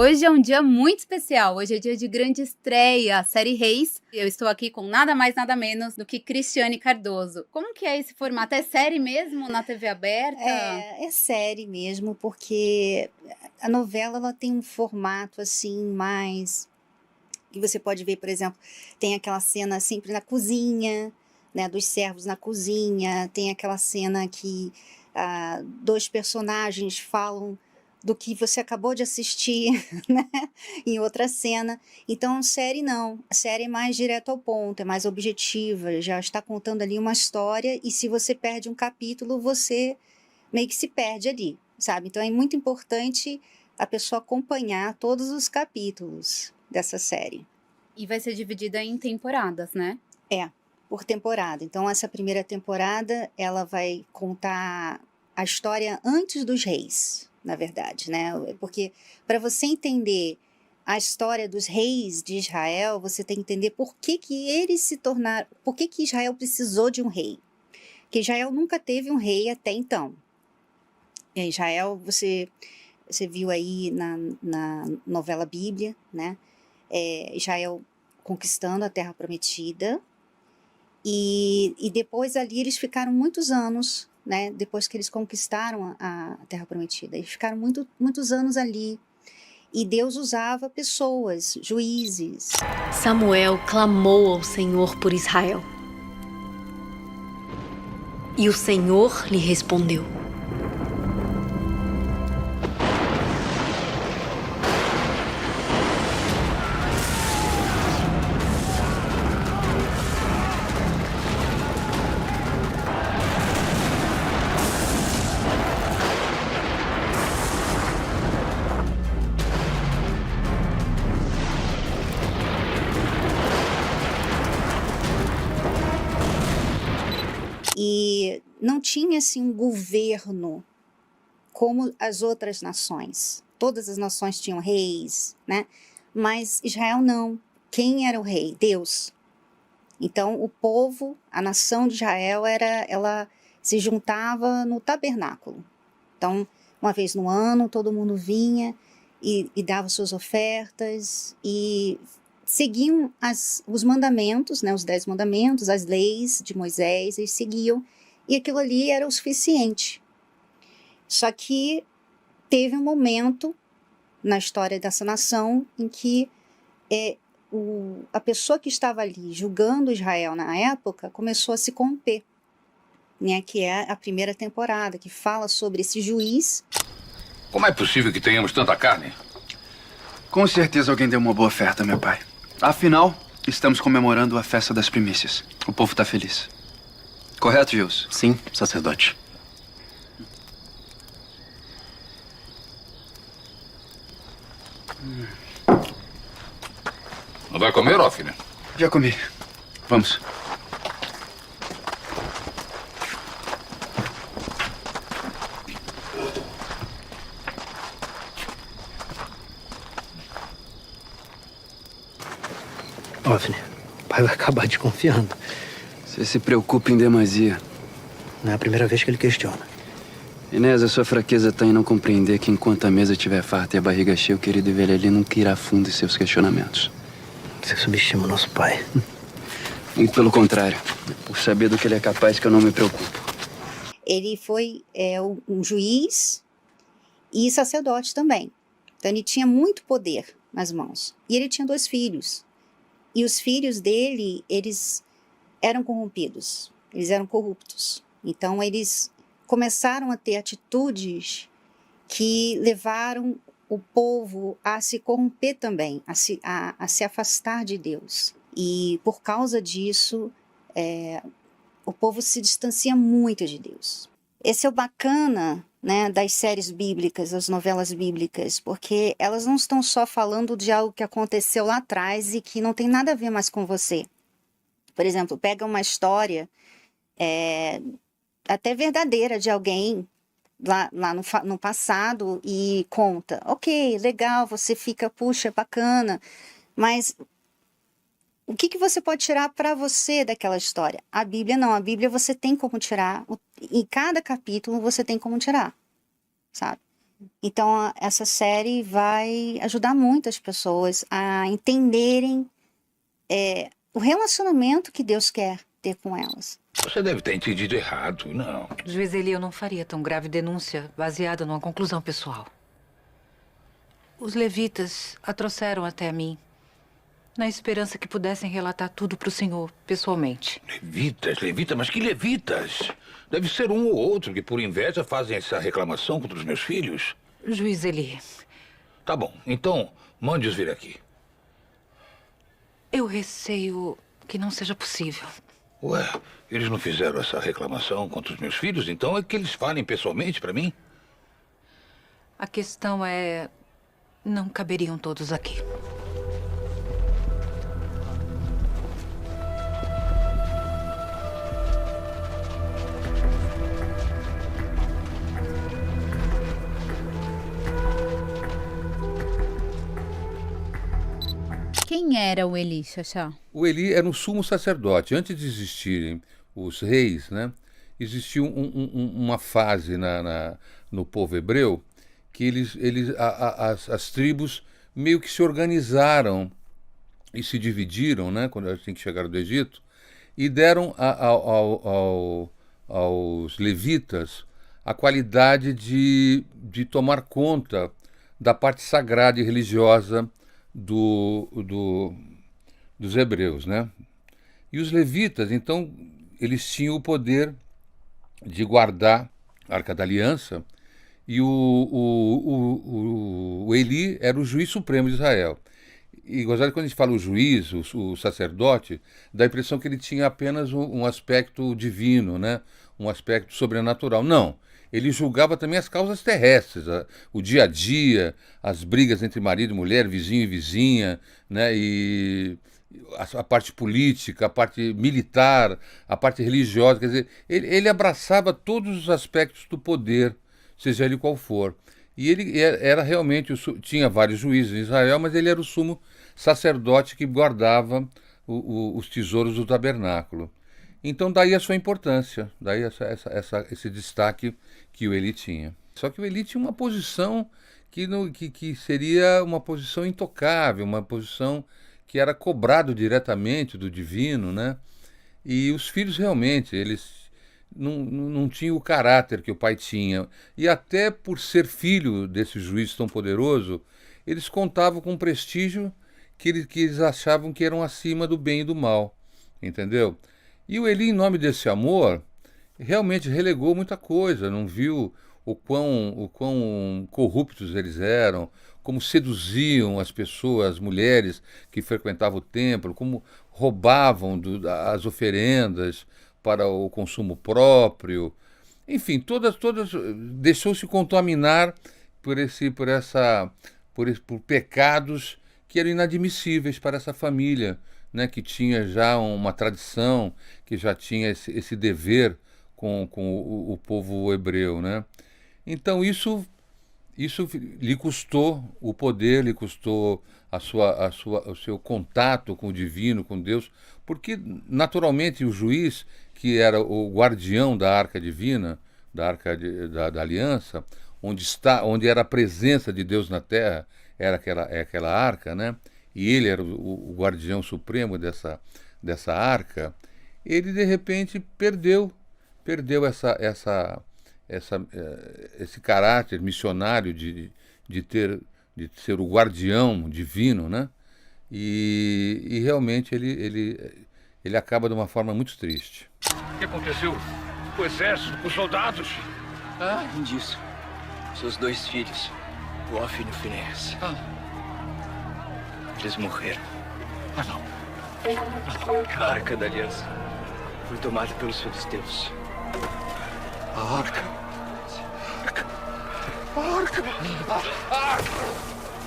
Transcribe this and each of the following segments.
Hoje é um dia muito especial, hoje é dia de grande estreia, a série Reis. Eu estou aqui com nada mais, nada menos do que Cristiane Cardoso. Como que é esse formato? É série mesmo na TV aberta? É série mesmo, porque a novela ela tem um formato assim mais... que você pode ver, por exemplo, tem aquela cena sempre na cozinha, né, dos servos na cozinha, tem aquela cena que dois personagens falam do que você acabou de assistir, né, em outra cena. Então, série não. A série é mais direto ao ponto, é mais objetiva, já está contando ali uma história, e se você perde um capítulo, você meio que se perde ali, sabe? Então, é muito importante a pessoa acompanhar todos os capítulos dessa série. E vai ser dividida em temporadas, né? Por temporada. Então, essa primeira temporada, ela vai contar a história antes dos reis, na verdade, né? Porque para você entender a história dos reis de Israel, você tem que entender por que eles se tornaram, por que Israel precisou de um rei. Porque Israel nunca teve um rei até então. Em Israel, você viu aí na novela Bíblia, né? Israel conquistando a Terra Prometida, e depois ali eles ficaram muitos anos, né? Depois que eles conquistaram a Terra Prometida, eles ficaram muitos anos ali, e Deus usava pessoas, juízes. Samuel clamou ao Senhor por Israel. E o Senhor lhe respondeu. E não tinha assim um governo como as outras nações. Todas as nações tinham reis, né? Mas Israel não. Quem era o rei? Deus. Então o povo, a nação de Israel, ela se juntava no tabernáculo. Então, uma vez no ano, todo mundo vinha e dava suas ofertas e seguiam os mandamentos, né, os 10 mandamentos, as leis de Moisés, eles seguiam, e aquilo ali era o suficiente. Só que teve um momento na história dessa nação em que a pessoa que estava ali julgando Israel na época começou a se corromper, né, que é a primeira temporada, que fala sobre esse juiz. Como é possível que tenhamos tanta carne? Com certeza alguém deu uma boa oferta, meu pai. Afinal, estamos comemorando a festa das primícias. O povo está feliz. Correto, Gilson? Sim, sacerdote. Não vai comer, ó, filha? Já comi. Vamos. Ofne, o pai vai acabar desconfiando. Você se preocupa em demasia. Não é a primeira vez que ele questiona. Inés, a sua fraqueza está em não compreender que enquanto a mesa estiver farta e a barriga cheia, o querido velho ali nunca irá fundo em seus questionamentos. Você subestima o nosso pai. Muito pelo contrário. Por saber do que ele é capaz que eu não me preocupo. Ele foi um juiz e sacerdote também. Então ele tinha muito poder nas mãos. E ele tinha 2 filhos. E os filhos dele, eles eram corrompidos. Eles eram corruptos. Então eles começaram a ter atitudes que levaram o povo a se corromper também, a se afastar de Deus. E por causa disso, o povo se distancia muito de Deus. Esse é o bacana, né, das séries bíblicas, das novelas bíblicas, porque elas não estão só falando de algo que aconteceu lá atrás e que não tem nada a ver mais com você. Por exemplo, pega uma história até verdadeira de alguém lá no passado e conta. Ok, legal, você fica, puxa, bacana, mas o que você pode tirar para você daquela história? A Bíblia não, a Bíblia você tem como tirar, em cada capítulo você tem como tirar, sabe? Então, essa série vai ajudar muitas pessoas a entenderem o relacionamento que Deus quer ter com elas. Você deve ter entendido errado, não. Juiz Eli, eu não faria tão grave denúncia baseada numa conclusão pessoal. Os levitas a trouxeram até mim, na esperança que pudessem relatar tudo para o senhor, pessoalmente. Levitas, mas que levitas? Deve ser um ou outro que, por inveja, fazem essa reclamação contra os meus filhos. Juiz Eli, Tá bom, então mande-os vir aqui. eu receio que não seja possível. Ué, eles não fizeram essa reclamação contra os meus filhos, então é que eles falem pessoalmente para mim? A questão é... não caberiam todos aqui. Quem era o Eli, Xaxá? O Eli era um sumo sacerdote. Antes de existirem os reis, né, existia uma fase no povo hebreu que as tribos meio que se organizaram e se dividiram, né, quando assim que chegaram do Egito, e deram aos levitas a qualidade de tomar conta da parte sagrada e religiosa dos hebreus, né? E os levitas, então, eles tinham o poder de guardar a Arca da Aliança, e o Eli era o juiz supremo de Israel. E gozado, quando a gente fala o juiz, o sacerdote, dá a impressão que ele tinha apenas um aspecto divino, né? Um aspecto sobrenatural. Não. Ele julgava também as causas terrestres, o dia a dia, as brigas entre marido e mulher, vizinho e vizinha, né? E a parte política, a parte militar, a parte religiosa. Quer dizer, ele abraçava todos os aspectos do poder, seja ele qual for. E ele era realmente, tinha vários juízes em Israel, mas ele era o sumo sacerdote que guardava os tesouros do tabernáculo. Então daí a sua importância, daí esse destaque que o Eli tinha. Só que o Eli tinha uma posição que seria uma posição intocável, uma posição que era cobrado diretamente do divino, né? E os filhos realmente, eles não tinham o caráter que o pai tinha. E até por ser filho desse juiz tão poderoso, eles contavam com um prestígio que eles achavam que eram acima do bem e do mal, entendeu? E o Eli, em nome desse amor, realmente relegou muita coisa, não viu o quão corruptos eles eram, como seduziam as pessoas, as mulheres que frequentavam o templo, como roubavam as oferendas para o consumo próprio. Enfim, todas deixou-se contaminar por pecados que eram inadmissíveis para essa família, né, que tinha já uma tradição, que já tinha esse dever com o povo hebreu, né? Então isso lhe custou o poder, lhe custou o seu contato com o divino, com Deus, porque naturalmente o juiz, que era o guardião da arca divina, da arca da aliança, onde era a presença de Deus na terra, era aquela arca, né? E ele era o guardião supremo dessa arca. Ele de repente perdeu esse caráter missionário de ser o guardião divino, né? E realmente ele acaba de uma forma muito triste. O que aconteceu? O exército, os soldados? Além disso, seus 2 filhos, o Ofni e o Finéas. Eles morreram. Não. A Arca da Aliança foi tomada pelos filisteus. A arca.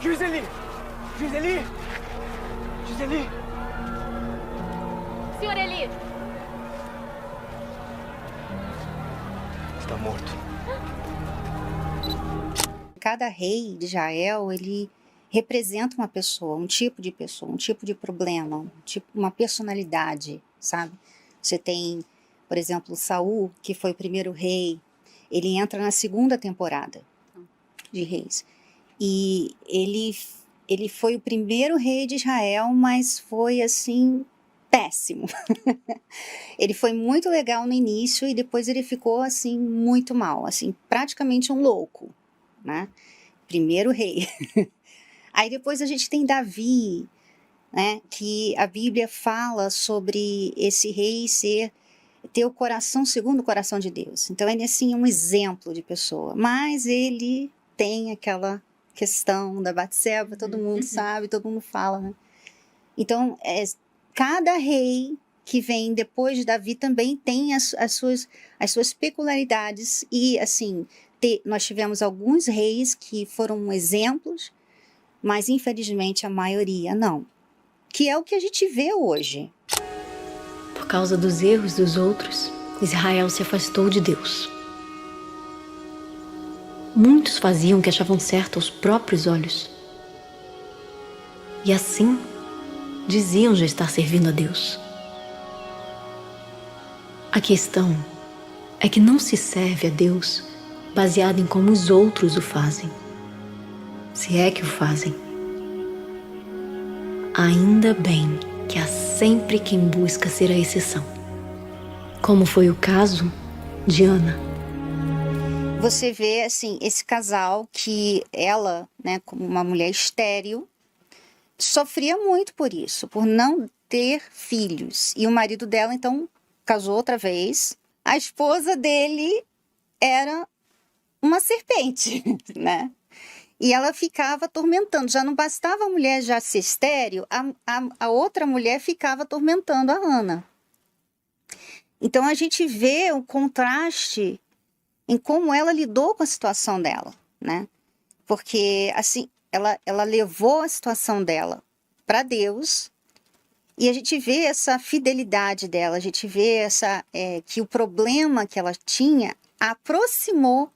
Juiz Eli! Juiz Eli! Juiz Eli! Senhor Eli! Está morto. Cada rei de Israel, ele representa uma pessoa, um tipo de problema, uma personalidade, sabe? Você tem, por exemplo, Saul, que foi o primeiro rei, ele entra na 2ª temporada. de reis. E ele foi o primeiro rei de Israel, mas foi assim péssimo. Ele foi muito legal no início e depois ele ficou assim muito mal, assim, praticamente um louco, né? Primeiro rei. Aí depois a gente tem Davi, né, que a Bíblia fala sobre esse rei ter o coração segundo o coração de Deus. Então ele é assim um exemplo de pessoa, mas ele tem aquela questão da Batseba, todo mundo sabe, todo mundo fala, né? Então cada rei que vem depois de Davi também tem as suas peculiaridades e assim nós tivemos alguns reis que foram exemplos, mas infelizmente a maioria não. Que é o que a gente vê hoje. Por causa dos erros dos outros, Israel se afastou de Deus. Muitos faziam o que achavam certo aos próprios olhos. E assim, diziam já estar servindo a Deus. A questão é que não se serve a Deus baseado em como os outros o fazem. Se é que o fazem. Ainda bem que há sempre quem busca ser a exceção. Como foi o caso de Ana. Você vê, assim, esse casal que ela, né, como uma mulher estéril, sofria muito por isso, por não ter filhos. E o marido dela, então, casou outra vez. A esposa dele era uma serpente, né? E ela ficava atormentando. Já não bastava a mulher já ser estéril, a outra mulher ficava atormentando a Ana. Então a gente vê o contraste em como ela lidou com a situação dela, né? Porque assim, ela levou a situação dela para Deus e a gente vê essa fidelidade dela, a gente vê que o problema que ela tinha aproximou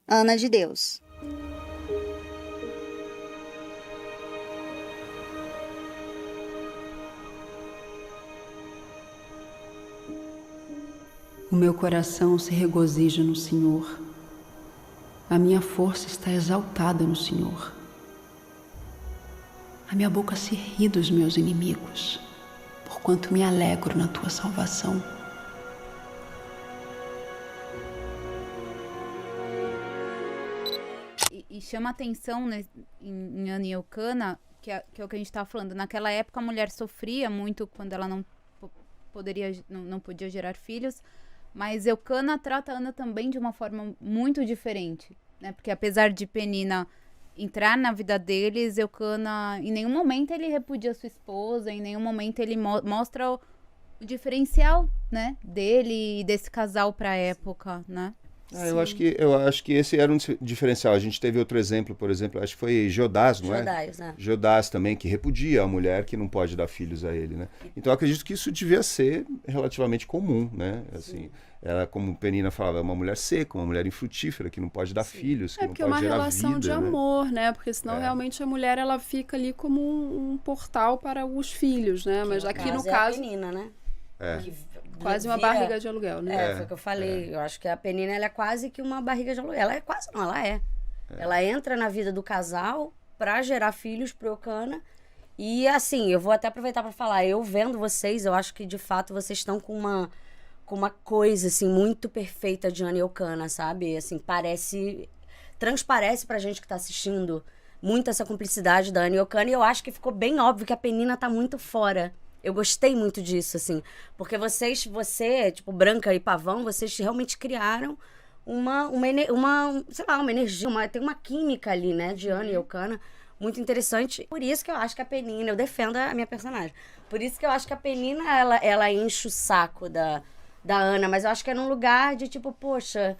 Ana de Deus. O meu coração se regozija no Senhor. A minha força está exaltada no Senhor. A minha boca se ri dos meus inimigos, porquanto me alegro na tua salvação. E chama atenção, né, em Ana e Eucana, que é o que a gente estava falando. Naquela época a mulher sofria muito quando ela não podia gerar filhos. Mas Eucana trata a Ana também de uma forma muito diferente, né? Porque apesar de Penina entrar na vida deles, Eucana, em nenhum momento ele repudia sua esposa, em nenhum momento ele mostra o diferencial, né, dele e desse casal para a época, né? Eu acho que esse era um diferencial. A gente teve outro exemplo, por exemplo, acho que foi Jodás, não é? Jodás também, que repudia a mulher que não pode dar filhos a ele, né? Então eu acredito que isso devia ser relativamente comum, né? Assim, ela, como Penina falava, é uma mulher seca, uma mulher infrutífera, que não pode dar filhos, que não pode gerar vida. É porque é uma relação de amor, né? Porque senão realmente a mulher ela fica ali como um portal para os filhos, né? Mas aqui no caso... É a Penina, né? Quase uma barriga de aluguel, né? Foi o que eu falei. Eu acho que a Penina ela é quase que uma barriga de aluguel. Ela é quase, não, ela é. Ela entra na vida do casal pra gerar filhos pro Eucana. E assim, eu vou até aproveitar pra falar, eu vendo vocês, eu acho que de fato vocês estão com uma coisa assim muito perfeita de Ana e Eucana, sabe? Assim, transparece pra gente que tá assistindo muito essa cumplicidade da Ana e Eucana. E eu acho que ficou bem óbvio que a Penina tá muito fora. Eu gostei muito disso, assim, porque você, tipo, Branca e Pavão, vocês realmente criaram uma energia, tem uma química ali, né, de Ana e Eucana, muito interessante. Por isso que eu acho que a Penina, eu defendo a minha personagem, por isso que eu acho que a Penina, ela enche o saco da Ana, mas eu acho que é num lugar de, tipo, poxa...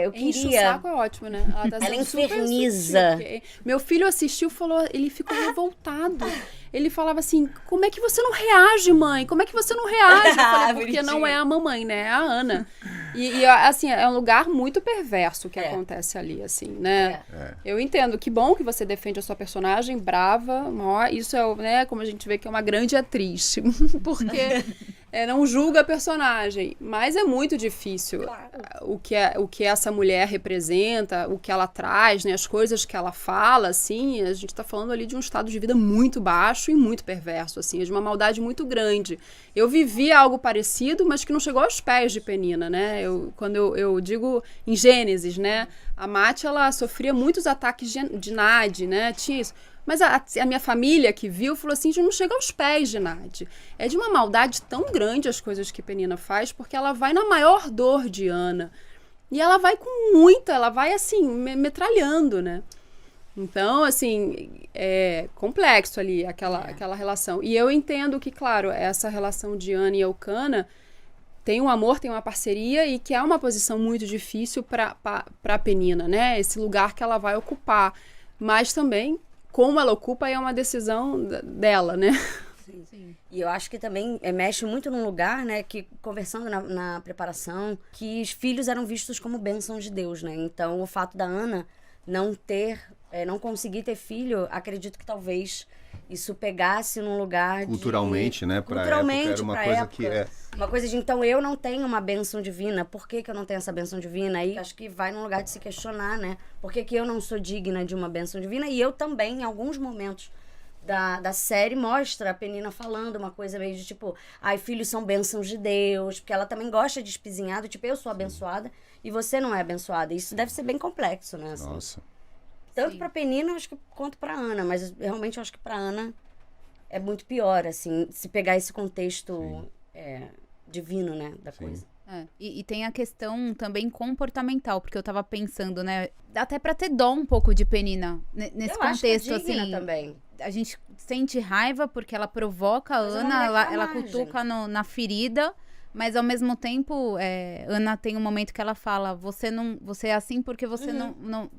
eu queria... Enche o saco é ótimo, né? Ela inferniza. Meu filho assistiu, ele ficou revoltado. Ele falava assim, como é que você não reage, mãe? Como é que você não reage? Eu falei, porque não é a mamãe, né? É a Ana. E assim, é um lugar muito perverso que acontece ali, assim, né? Eu entendo, que bom que você defende a sua personagem, brava, isso é, né, como a gente vê que é uma grande atriz. Porque não julga a personagem, mas é muito difícil. Claro. O que essa mulher representa, o que ela traz, né, as coisas que ela fala, assim, a gente tá falando ali de um estado de vida muito baixo e muito perverso, assim, de uma maldade muito grande. Eu vivi algo parecido, mas que não chegou aos pés de Penina, né? Quando eu digo em Gênesis, né, a Mate, ela sofria muitos ataques de Nade, né, tinha isso. Mas a minha família que viu falou assim, não chega aos pés de Nade. É de uma maldade tão grande as coisas que Penina faz, porque ela vai na maior dor de Ana. E ela vai com muita, ela vai assim, metralhando, né? Então, assim, é complexo ali aquela relação. E eu entendo que, claro, essa relação de Ana e Elcana tem um amor, tem uma parceria e que é uma posição muito difícil para Penina, né? Esse lugar que ela vai ocupar. Mas também, como ela ocupa, é uma decisão dela, né? Sim. E eu acho que também mexe muito num lugar, né, que conversando na preparação, que os filhos eram vistos como bênçãos de Deus, né? Então, o fato da Ana não conseguir ter filho, acredito que talvez isso pegasse num lugar culturalmente, né? Pra época era uma coisa que uma coisa de, então, eu não tenho uma bênção divina, por que eu não tenho essa bênção divina? Aí acho que vai num lugar de se questionar, né? Por que eu não sou digna de uma bênção divina? E eu também, em alguns momentos da série, mostra a Penina falando uma coisa meio de tipo, filhos são bênçãos de Deus, porque ela também gosta de espizinhar, do tipo, eu sou abençoada e você não é abençoada. Isso deve ser bem complexo, né? Assim. Nossa. Tanto pra Penina, acho que quanto pra Ana, mas realmente eu acho que pra Ana é muito pior, assim, se pegar esse contexto divino, né, da coisa. E tem a questão também comportamental, porque eu tava pensando, né, até pra ter dó um pouco de Penina nesse eu contexto, acho que é digna assim. Também. A gente sente raiva porque ela provoca a Ana, ela cutuca na ferida. Mas ao mesmo tempo, Ana tem um momento que ela fala, você é assim porque você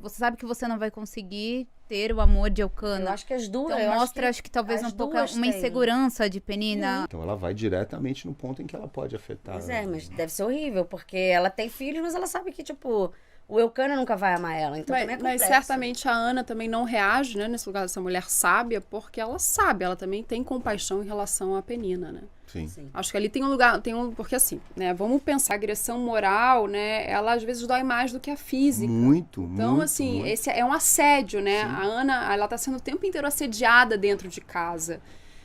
você sabe que você não vai conseguir ter o amor de Elcana. Eu acho que as duas. Então mostra, acho que talvez um pouco uma insegurança de Penina. Então ela vai diretamente no ponto em que ela pode afetar. Pois mas deve ser horrível, porque ela tem filhos, mas ela sabe que, tipo, o Elcana nunca vai amar ela, então também é complexo. Mas certamente a Ana também não reage, né, nesse lugar dessa mulher sábia, porque ela sabe, ela também tem compaixão em relação à Penina, né? Sim. Acho que ali tem um lugar, porque assim, né, vamos pensar, a agressão moral, né, ela às vezes dói mais do que a física. Então, assim, esse é um assédio, né? Sim. A Ana, ela tá sendo o tempo inteiro assediada dentro de casa.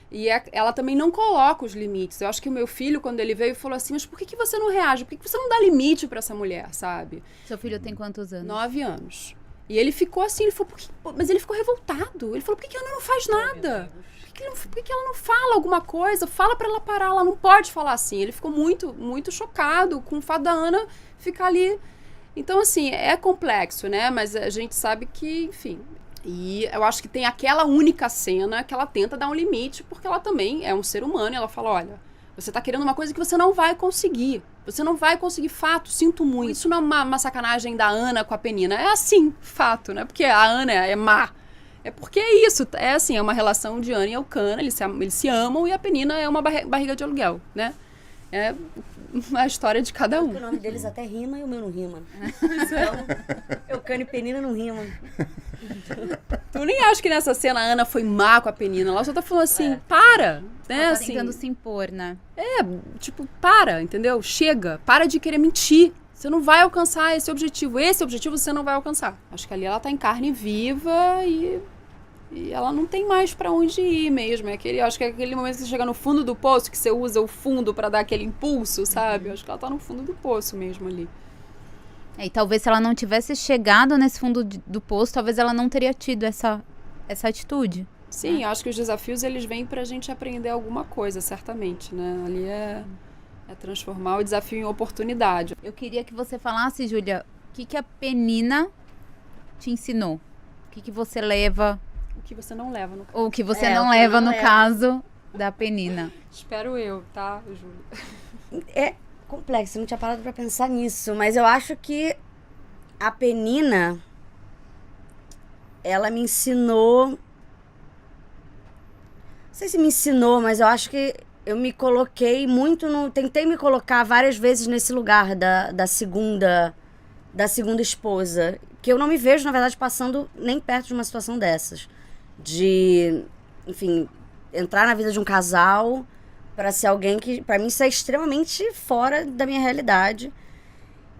E ela também não coloca os limites. Eu acho que o meu filho, quando ele veio, falou assim, mas por que você não reage? Por que você não dá limite pra essa mulher, sabe? Seu filho tem quantos anos? 9 anos. E ele ficou assim, mas ele ficou revoltado. Ele falou, por que ela não faz nada? Por que ela não fala alguma coisa? Fala pra ela parar, ela não pode falar assim. Ele ficou muito, muito chocado com o fato da Ana ficar ali. Então, assim, é complexo, né? Mas a gente sabe que, enfim... E eu acho que tem aquela única cena que ela tenta dar um limite, porque ela também é um ser humano, e ela fala, olha, você tá querendo uma coisa que você não vai conseguir. Você não vai conseguir, fato, sinto muito. Isso não é uma sacanagem da Ana com a Penina. É assim, fato, né? Porque a Ana é má. É porque é isso, é assim, é uma relação de Ana e Elcana, eles se amam, e a Penina é uma barriga de aluguel, né? É a história de cada um. O nome deles até rima e o meu não rima. Então, Elcana e Penina não rimam. Tu nem acha que nessa cena a Ana foi má com a Penina, ela só tá falando assim, para, né? Ela tá assim, tentando se impor, né? Tipo, para, entendeu? Chega, para de querer mentir. Você não vai alcançar esse objetivo você não vai alcançar. Acho que ali ela tá em carne viva e ela não tem mais pra onde ir mesmo. Acho que é aquele momento que você chega no fundo do poço, que você usa o fundo pra dar aquele impulso, sabe? Acho que ela tá no fundo do poço mesmo ali. E talvez se ela não tivesse chegado nesse fundo do poço, talvez ela não teria tido essa atitude. Sim, acho que os desafios, eles vêm pra gente aprender alguma coisa, certamente, né? Ali é transformar o desafio em oportunidade. Eu queria que você falasse, Júlia, o que a Penina te ensinou? O que você leva... O que você não leva no caso. Ou o que você não leva no caso da Penina. Espero eu, tá, Júlia? É complexo, não tinha parado pra pensar nisso, mas eu acho que a Penina, ela me ensinou... Não sei se me ensinou, mas eu acho que eu me coloquei muito no... Tentei me colocar várias vezes nesse lugar da segunda esposa, que eu não me vejo, na verdade, passando nem perto de uma situação dessas. De, enfim, entrar na vida de um casal pra ser alguém que, pra mim, isso é extremamente fora da minha realidade.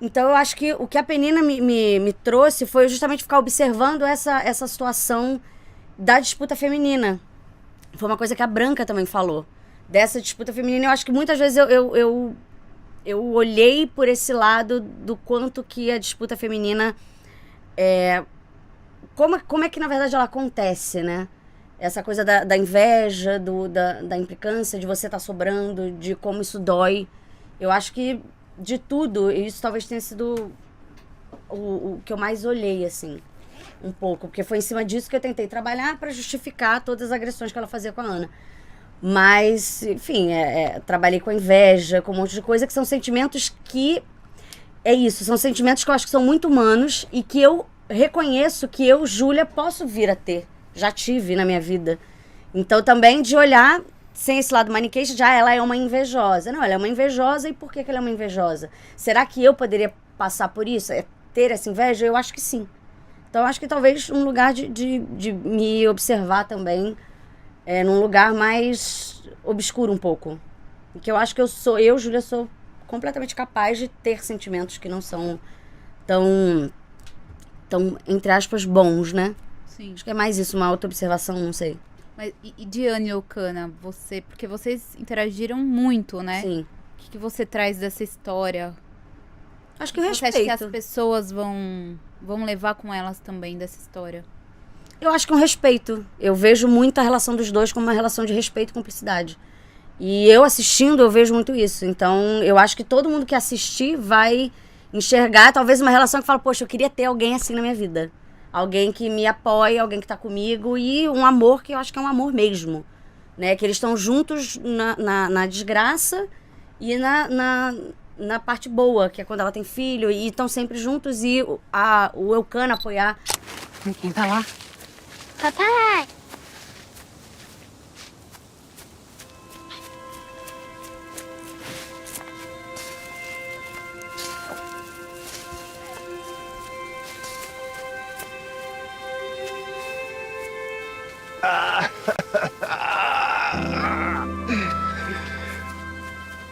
Então, eu acho que o que a Penina me trouxe foi justamente ficar observando essa situação da disputa feminina. Foi uma coisa que a Branca também falou. Dessa disputa feminina, eu acho que muitas vezes eu olhei por esse lado do quanto que a disputa feminina como é que na verdade ela acontece, né? Essa coisa da inveja, da implicância, de você estar sobrando, de como isso dói. Eu acho que de tudo, isso talvez tenha sido o que eu mais olhei, assim, um pouco. Porque foi em cima disso que eu tentei trabalhar para justificar todas as agressões que ela fazia com a Ana. Mas, enfim, trabalhei com a inveja, com um monte de coisa, que são sentimentos que... É isso, são sentimentos que eu acho que são muito humanos e que eu reconheço que eu, Júlia, posso vir a ter. Já tive na minha vida. Então, também de olhar, sem esse lado maniqueísta, já ela é uma invejosa. Não, ela é uma invejosa, e por que ela é uma invejosa? Será que eu poderia passar por isso? Ter essa inveja? Eu acho que sim. Então, eu acho que talvez um lugar de me observar também, num lugar mais obscuro um pouco. Porque eu acho que eu, Júlia, sou completamente capaz de ter sentimentos que não são tão, entre aspas, bons, né? Sim. Acho que é mais isso, uma auto-observação, não sei. Mas, e Diane e Ocana, porque vocês interagiram muito, né? Sim. O que você traz dessa história? Acho que o respeito. Você acha que as pessoas vão levar com elas também dessa história? Eu acho que é um respeito. Eu vejo muito a relação dos dois como uma relação de respeito e cumplicidade. E eu assistindo, eu vejo muito isso. Então, eu acho que todo mundo que assistir vai enxergar talvez uma relação que fala, poxa, eu queria ter alguém assim na minha vida. Alguém que me apoie, alguém que tá comigo, e um amor que eu acho que é um amor mesmo, né? Que eles estão juntos na desgraça e na parte boa, que é quando ela tem filho, e estão sempre juntos, e o Eucana apoiar. Quem tá lá? Papai!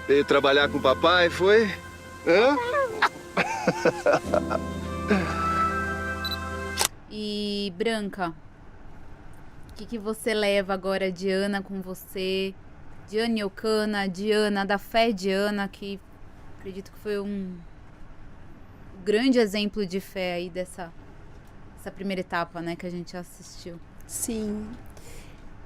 Veio trabalhar com o papai, foi? Hã? E, Branca, o que você leva agora de Ana com você? Diane e Ocana, Diana, da fé de Ana, que acredito que foi um grande exemplo de fé aí dessa primeira etapa, né, que a gente assistiu. Sim.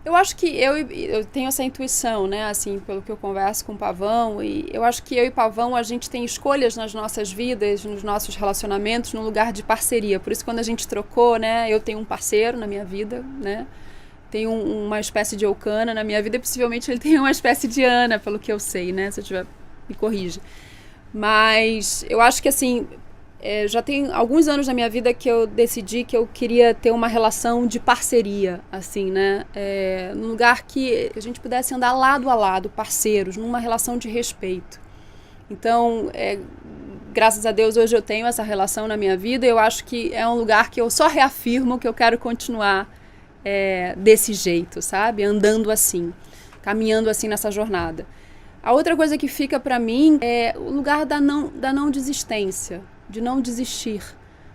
Eu acho que eu tenho essa intuição, né, assim, pelo que eu converso com o Pavão, e eu acho que eu e Pavão, a gente tem escolhas nas nossas vidas, nos nossos relacionamentos, num lugar de parceria. Por isso, quando a gente trocou, né, eu tenho um parceiro na minha vida, né, tenho uma espécie de Eucana na minha vida, e possivelmente ele tem uma espécie de Ana, pelo que eu sei, né, se eu tiver, me corrija. Mas eu acho que, assim, já tem alguns anos na minha vida que eu decidi que eu queria ter uma relação de parceria, assim, né? Num lugar que a gente pudesse andar lado a lado, parceiros, numa relação de respeito. Então, graças a Deus, hoje eu tenho essa relação na minha vida, e eu acho que é um lugar que eu só reafirmo que eu quero continuar desse jeito, sabe? Andando assim, caminhando assim nessa jornada. A outra coisa que fica pra mim é o lugar da não desistência, de não desistir,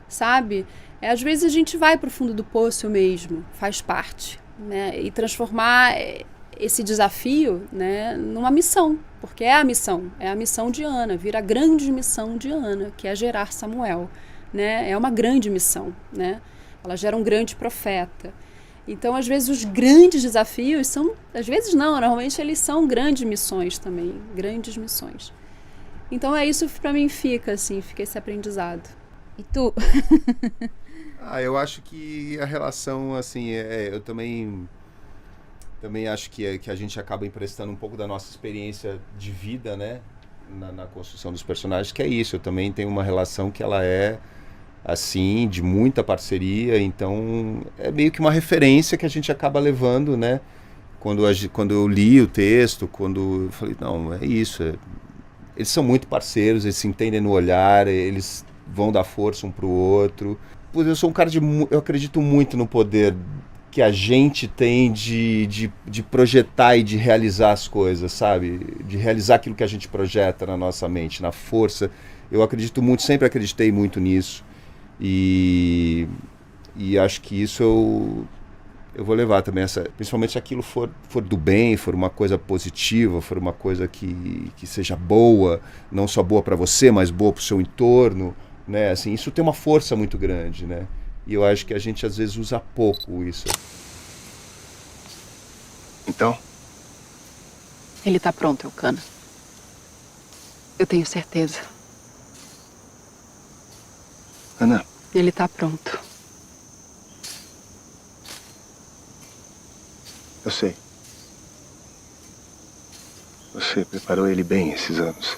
sabe? Às vezes a gente vai pro fundo do poço mesmo, faz parte, né? E transformar esse desafio, né, numa missão, porque é a missão de Ana, vira a grande missão de Ana, que é gerar Samuel, né? É uma grande missão, né? Ela gera um grande profeta. Então, às vezes, os grandes desafios são... Às vezes não, normalmente eles são grandes missões também. Grandes missões. Então, isso pra mim fica, assim, fica esse aprendizado. E tu? Eu acho que a relação, assim, eu também acho que a gente acaba emprestando um pouco da nossa experiência de vida, né? Na construção dos personagens, que é isso. Eu também tenho uma relação que ela é... assim, de muita parceria, então é meio que uma referência que a gente acaba levando, né? Quando eu li o texto, quando eu falei, não, é isso, eles são muito parceiros, eles se entendem no olhar, eles vão dar força um pro outro. Eu sou um cara eu acredito muito no poder que a gente tem de projetar e de realizar as coisas, sabe? De realizar aquilo que a gente projeta na nossa mente, na força. Eu acredito muito, sempre acreditei muito nisso. E acho que isso eu vou levar também, principalmente se aquilo for do bem, for uma coisa positiva, for uma coisa que seja boa, não só boa para você, mas boa para o seu entorno, né? Assim, isso tem uma força muito grande, né? E eu acho que a gente às vezes usa pouco isso. Então? Ele tá pronto, Elcana. Eu tenho certeza. Ana. Ele tá pronto. Eu sei. Você preparou ele bem esses anos.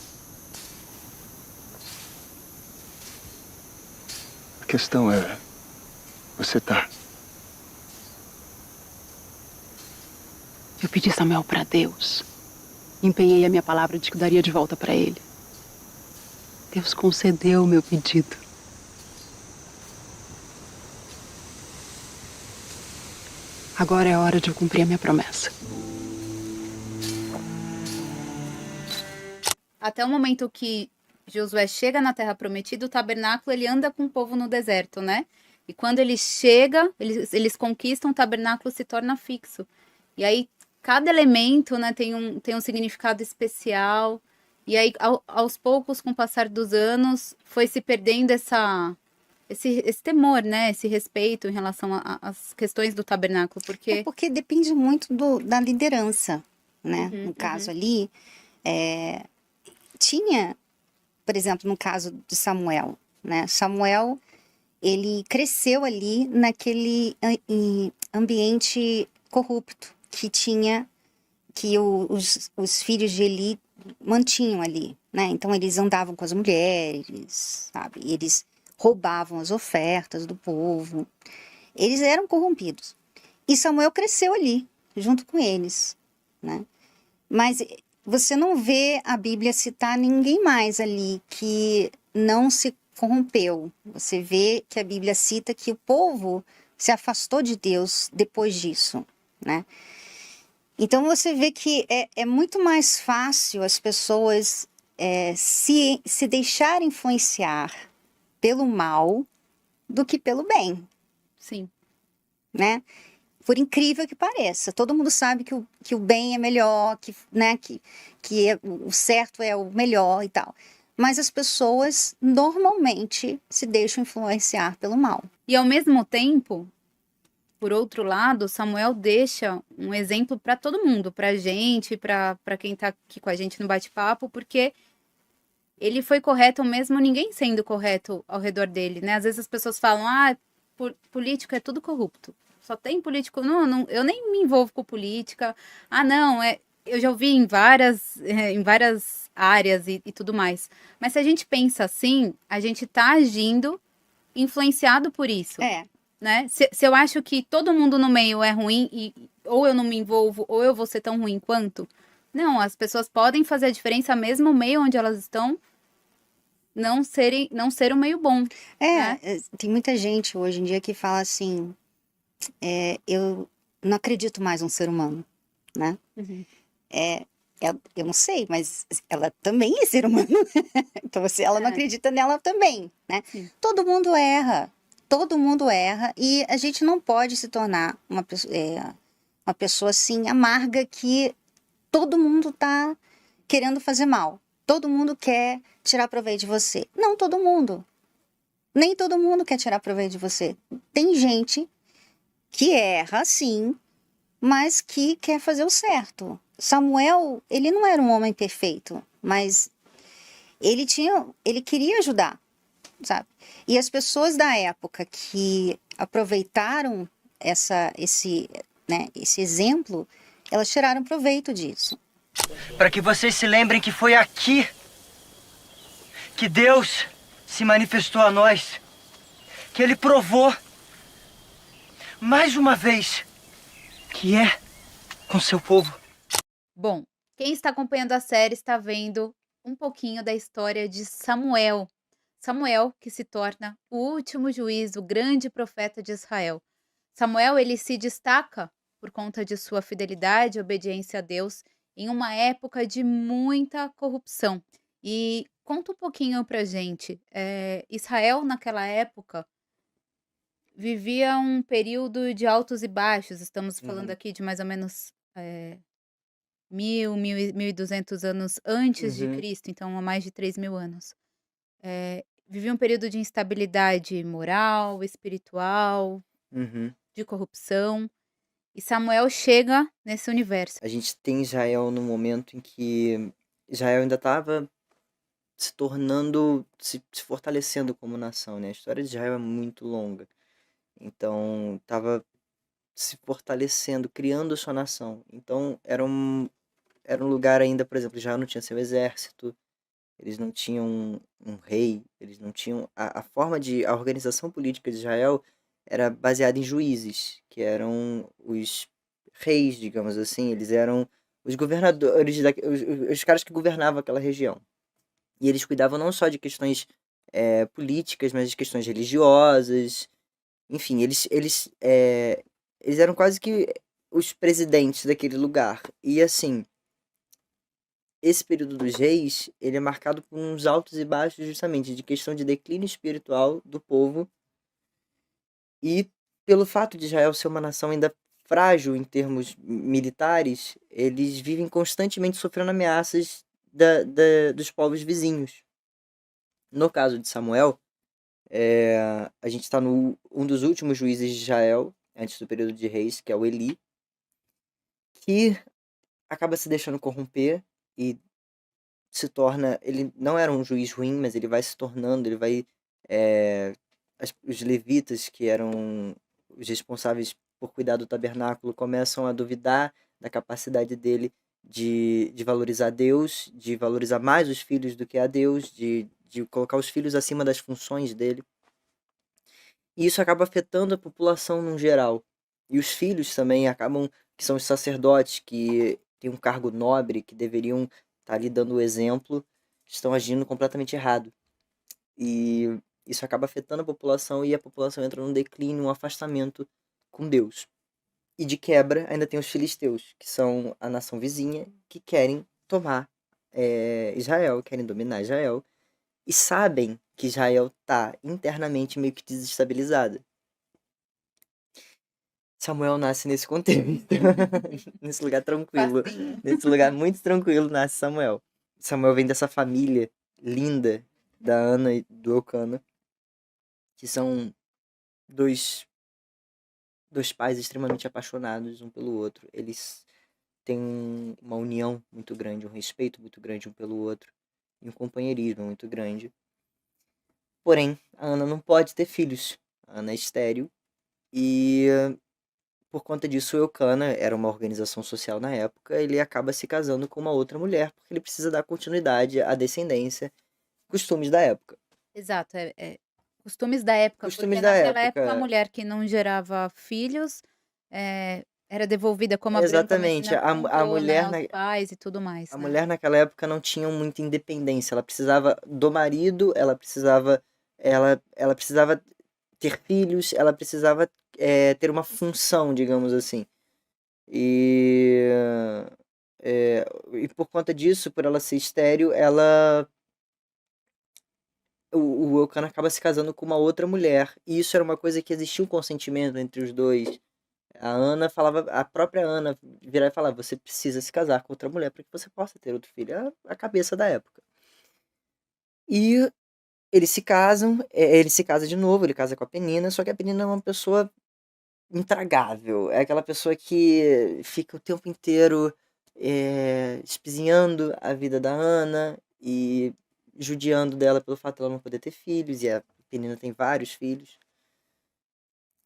A questão é... Você tá. Eu pedi Samuel pra Deus. Empenhei a minha palavra de que daria de volta pra ele. Deus concedeu o meu pedido. Agora é hora de eu cumprir a minha promessa. Até o momento que Josué chega na Terra Prometida, o tabernáculo ele anda com o povo no deserto, né? E quando ele chega, eles conquistam, o tabernáculo se torna fixo. E aí, cada elemento, né, tem um significado especial. E aí, aos poucos, com o passar dos anos, foi se perdendo esse temor, né? Esse respeito em relação às questões do tabernáculo. Porque depende muito da liderança, né? No caso ali, tinha, por exemplo, no caso de Samuel, né? Samuel... ele cresceu ali naquele ambiente corrupto que os filhos de Eli mantinham ali, né? Então eles andavam com as mulheres, sabe? Eles roubavam as ofertas do povo. Eles eram corrompidos. E Samuel cresceu ali, junto com eles, né? Mas você não vê a Bíblia citar ninguém mais ali que não se corrompeu. Você vê que a Bíblia cita que o povo se afastou de Deus depois disso, né? Então você vê que é muito mais fácil as pessoas se deixarem influenciar pelo mal do que pelo bem. Sim. Né? Por incrível que pareça, todo mundo sabe que o bem é melhor, né? que o certo é o melhor e tal. Mas as pessoas normalmente se deixam influenciar pelo mal. E ao mesmo tempo, por outro lado, Samuel deixa um exemplo para todo mundo, para gente, para quem está aqui com a gente no bate-papo, porque ele foi correto mesmo ninguém sendo correto ao redor dele, né? Às vezes as pessoas falam, político é tudo corrupto. Só tem político... Não, eu nem me envolvo com política. Eu já ouvi em várias áreas e tudo mais. Mas se a gente pensa assim, a gente tá agindo influenciado por isso. Né? Se eu acho que todo mundo no meio é ruim, ou eu não me envolvo, ou eu vou ser tão ruim quanto... Não, as pessoas podem fazer a diferença mesmo no meio onde elas estão, não ser um meio bom. Né? Tem muita gente hoje em dia que fala assim, eu não acredito mais num ser humano, né? Uhum. Eu não sei, mas ela também é ser humano. Então, ela não acredita nela também, né? Sim. Todo mundo erra, e a gente não pode se tornar uma pessoa assim, amarga, que todo mundo tá querendo fazer mal. Todo mundo quer tirar proveito de você. Não todo mundo. Nem todo mundo quer tirar proveito de você. Tem gente que erra, sim, mas que quer fazer o certo. Samuel, ele não era um homem perfeito, mas ele queria ajudar, sabe? E as pessoas da época que aproveitaram esse exemplo, elas tiraram proveito disso. Para que vocês se lembrem que foi aqui que Deus se manifestou a nós, que Ele provou mais uma vez que é com seu povo. Bom, quem está acompanhando a série está vendo um pouquinho da história de Samuel. Samuel, que se torna o último juiz, o grande profeta de Israel. Samuel, ele se destaca por conta de sua fidelidade e obediência a Deus em uma época de muita corrupção. E conta um pouquinho pra gente, Israel naquela época vivia um período de altos e baixos, estamos falando Uhum. aqui de mais ou menos, 1.200 anos antes de Uhum. Cristo, então há mais de 3.000 anos. Vivia um período de instabilidade moral, espiritual, Uhum. de corrupção, e Samuel chega nesse universo. A gente tem Israel no momento em que Israel ainda estava se tornando, se fortalecendo como nação, né? A história de Israel é muito longa. Então, estava se fortalecendo, criando sua nação. Então, era um lugar ainda, por exemplo, Israel não tinha seu exército, eles não tinham um rei, eles não tinham... A organização política de Israel era baseada em juízes, que eram os reis, digamos assim, eles eram os governadores, os caras que governavam aquela região. E eles cuidavam não só de questões políticas, mas de questões religiosas. Enfim, eles eram quase que os presidentes daquele lugar. E assim, esse período dos reis, ele é marcado por uns altos e baixos justamente de questão de declínio espiritual do povo. E pelo fato de Israel ser uma nação ainda frágil em termos militares, eles vivem constantemente sofrendo ameaças dos povos vizinhos. No caso de Samuel, a gente está no um dos últimos juízes de Israel, antes do período de reis, que é o Eli, que acaba se deixando corromper e se torna... Ele não era um juiz ruim, mas ele vai se tornando, ele vai... os levitas, que eram os responsáveis por cuidar do tabernáculo, começam a duvidar da capacidade dele de valorizar Deus, de valorizar mais os filhos do que a Deus, de colocar os filhos acima das funções dele. E isso acaba afetando a população no geral. E os filhos também acabam, que são os sacerdotes, que têm um cargo nobre, que deveriam estar ali dando o exemplo, estão agindo completamente errado. E isso acaba afetando a população e a população entra num declínio, um afastamento com Deus. E de quebra, ainda tem os filisteus, que são a nação vizinha, que querem tomar Israel, querem dominar Israel, e sabem que Israel está internamente meio que desestabilizada. Samuel nasce nesse contexto, nesse lugar tranquilo, nesse lugar muito tranquilo nasce Samuel. Samuel vem dessa família linda da Ana e do Elcana, que são dois pais extremamente apaixonados um pelo outro. Eles têm uma união muito grande, um respeito muito grande um pelo outro, e um companheirismo muito grande. Porém, a Ana não pode ter filhos. A Ana é estéril e, por conta disso, o Elcana era uma organização social na época, ele acaba se casando com uma outra mulher, porque ele precisa dar continuidade à descendência, costumes da época. Exato, costumes da época, Costumes porque da naquela época a época. mulher que não gerava filhos, era devolvida como a Branca Exatamente, Messina a contou, né, mulher aos pais e tudo mais, a né. mulher naquela época não tinha muita independência, ela precisava do marido, ela precisava ter filhos, ela precisava ter uma função, digamos assim. E, e por conta disso, por ela ser estéril, o Elcana acaba se casando com uma outra mulher. E isso era uma coisa que existia um consentimento entre os dois. A própria Ana virar e falar, você precisa se casar com outra mulher para que você possa ter outro filho. É a cabeça da época. E eles se casam, ele se casa de novo, ele casa com a Penina, só que a Penina é uma pessoa intragável. É aquela pessoa que fica o tempo inteiro espizinhando a vida da Ana e judiando dela pelo fato de ela não poder ter filhos, e a Penina tem vários filhos.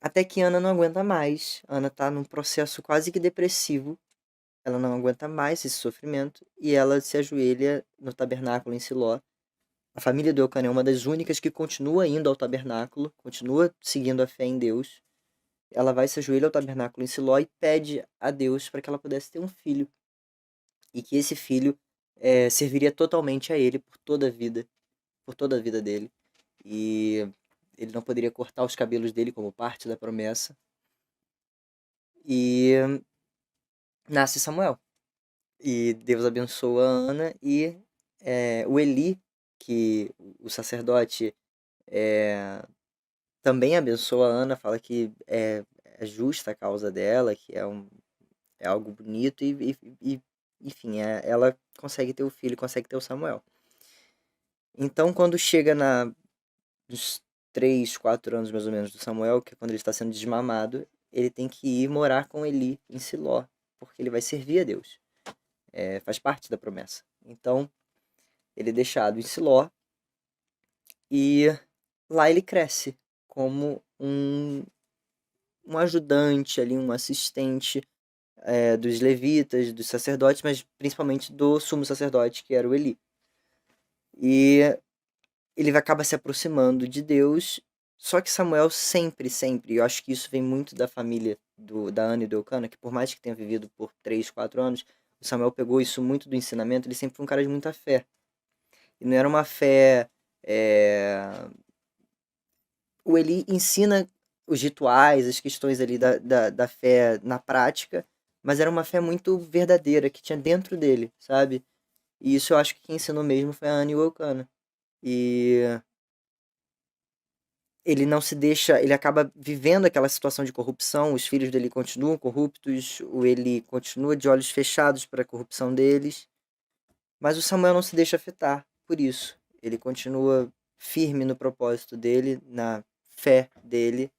Até que Ana não aguenta mais. Ana tá num processo quase que depressivo. Ela não aguenta mais esse sofrimento e ela se ajoelha no tabernáculo em Siló. A família do Elcana é uma das únicas que continua indo ao tabernáculo, continua seguindo a fé em Deus. Ela vai se ajoelhar ao tabernáculo em Siló e pede a Deus para que ela pudesse ter um filho. E que esse filho serviria totalmente a ele por toda a vida dele. E ele não poderia cortar os cabelos dele como parte da promessa. E nasce Samuel. E Deus abençoa a Ana e o Eli, que o sacerdote também abençoa a Ana, fala que é justa a causa dela, que é algo bonito e enfim, ela consegue ter o filho, consegue ter o Samuel. Então, quando chega nos 3, 4 anos mais ou menos do Samuel, que é quando ele está sendo desmamado, ele tem que ir morar com Eli em Siló, porque ele vai servir a Deus. Faz parte da promessa. Então, ele é deixado em Siló e lá ele cresce como um ajudante ali, um assistente dos levitas, dos sacerdotes, mas principalmente do sumo sacerdote, que era o Eli. E ele acaba se aproximando de Deus, só que Samuel sempre, eu acho que isso vem muito da família da Ana e do Eucana, que por mais que tenha vivido por 3, 4 anos, o Samuel pegou isso muito do ensinamento, ele sempre foi um cara de muita fé. E não era uma fé... O Eli ensina os rituais, as questões ali da fé na prática, mas era uma fé muito verdadeira, que tinha dentro dele, sabe? E isso eu acho que quem ensinou mesmo foi a Ana e o Eucana. E ele não se deixa, ele acaba vivendo aquela situação de corrupção, os filhos dele continuam corruptos, ele continua de olhos fechados para a corrupção deles, mas o Samuel não se deixa afetar por isso. Ele continua firme no propósito dele, na fé dele,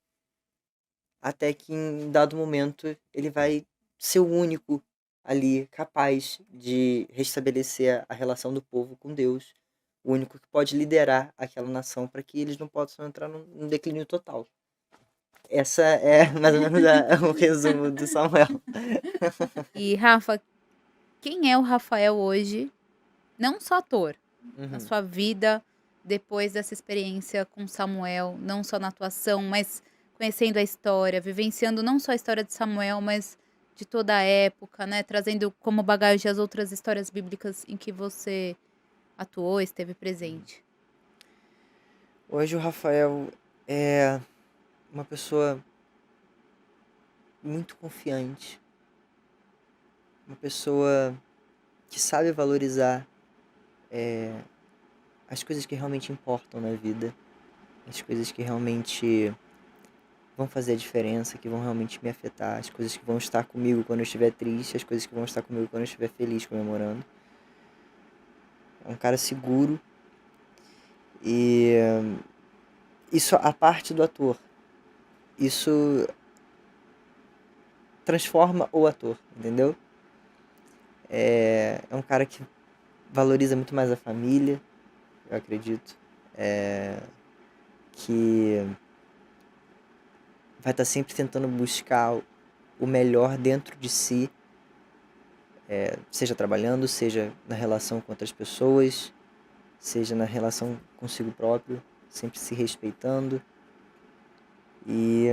até que em dado momento ele vai ser o único ali capaz de restabelecer a relação do povo com Deus, o único que pode liderar aquela nação para que eles não possam entrar num declínio total. Essa é mais ou menos o resumo do Samuel. E Rafa, quem é o Rafael hoje? Não só ator, na sua vida, depois dessa experiência com Samuel, não só na atuação, mas conhecendo a história, vivenciando não só a história de Samuel, mas de toda a época, né? Trazendo como bagagem as outras histórias bíblicas em que você atuou, esteve presente. Hoje o Rafael é uma pessoa muito confiante, uma pessoa que sabe valorizar as coisas que realmente importam na vida, as coisas que realmente vão fazer a diferença, que vão realmente me afetar, as coisas que vão estar comigo quando eu estiver triste, as coisas que vão estar comigo quando eu estiver feliz, comemorando. É um cara seguro e isso a parte do ator. Isso transforma o ator, entendeu? É um cara que valoriza muito mais a família, eu acredito. Que vai estar sempre tentando buscar o melhor dentro de si, seja trabalhando, seja na relação com outras pessoas, seja na relação consigo próprio, sempre se respeitando. E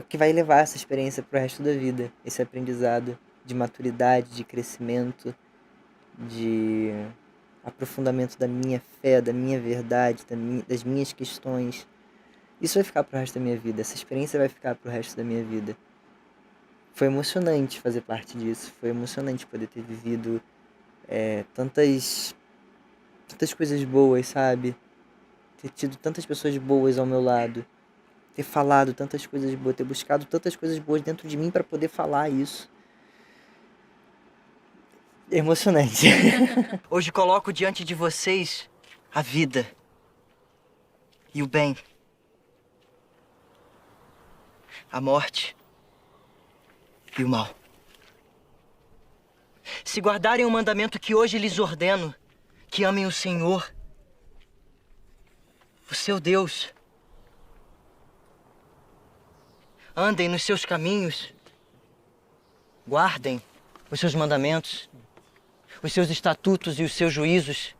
que vai levar essa experiência para o resto da vida, esse aprendizado de maturidade, de crescimento, de aprofundamento da minha fé, da minha verdade, das minhas questões. Isso vai ficar pro resto da minha vida, essa experiência vai ficar pro resto da minha vida. Foi emocionante fazer parte disso, foi emocionante poder ter vivido tantas coisas boas, sabe? Ter tido tantas pessoas boas ao meu lado, ter falado tantas coisas boas, ter buscado tantas coisas boas dentro de mim para poder falar isso. É emocionante. Hoje coloco diante de vocês a vida e o bem, a morte e o mal. Se guardarem o mandamento que hoje lhes ordeno, que amem o Senhor, o seu Deus, andem nos seus caminhos, guardem os seus mandamentos, os seus estatutos e os seus juízos,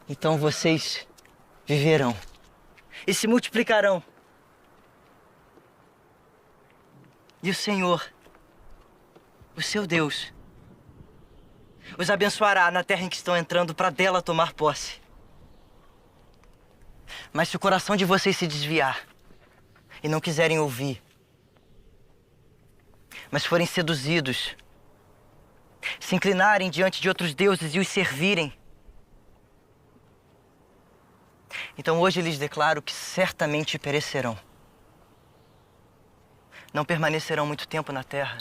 então vocês viverão e se multiplicarão. E o Senhor, o seu Deus, os abençoará na terra em que estão entrando para dela tomar posse. Mas se o coração de vocês se desviar e não quiserem ouvir, mas forem seduzidos, se inclinarem diante de outros deuses e os servirem, então hoje lhes declaro que certamente perecerão. Não permanecerão muito tempo na terra.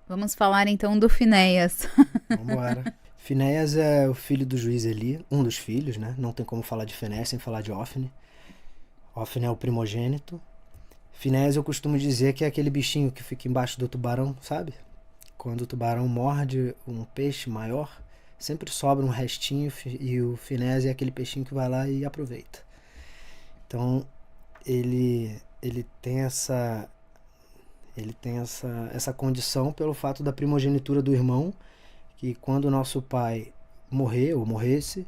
Vamos falar então do Finéias. Vamos embora. Finéias é o filho do juiz Eli, um dos filhos, né? Não tem como falar de Finéias sem falar de Ofne. Ofne é o primogênito. Finéias eu costumo dizer que é aquele bichinho que fica embaixo do tubarão, sabe? Quando o tubarão morde um peixe maior, sempre sobra um restinho e o Finéias é aquele peixinho que vai lá e aproveita. Então, ele tem essa condição pelo fato da primogenitura do irmão, que quando o nosso pai morresse,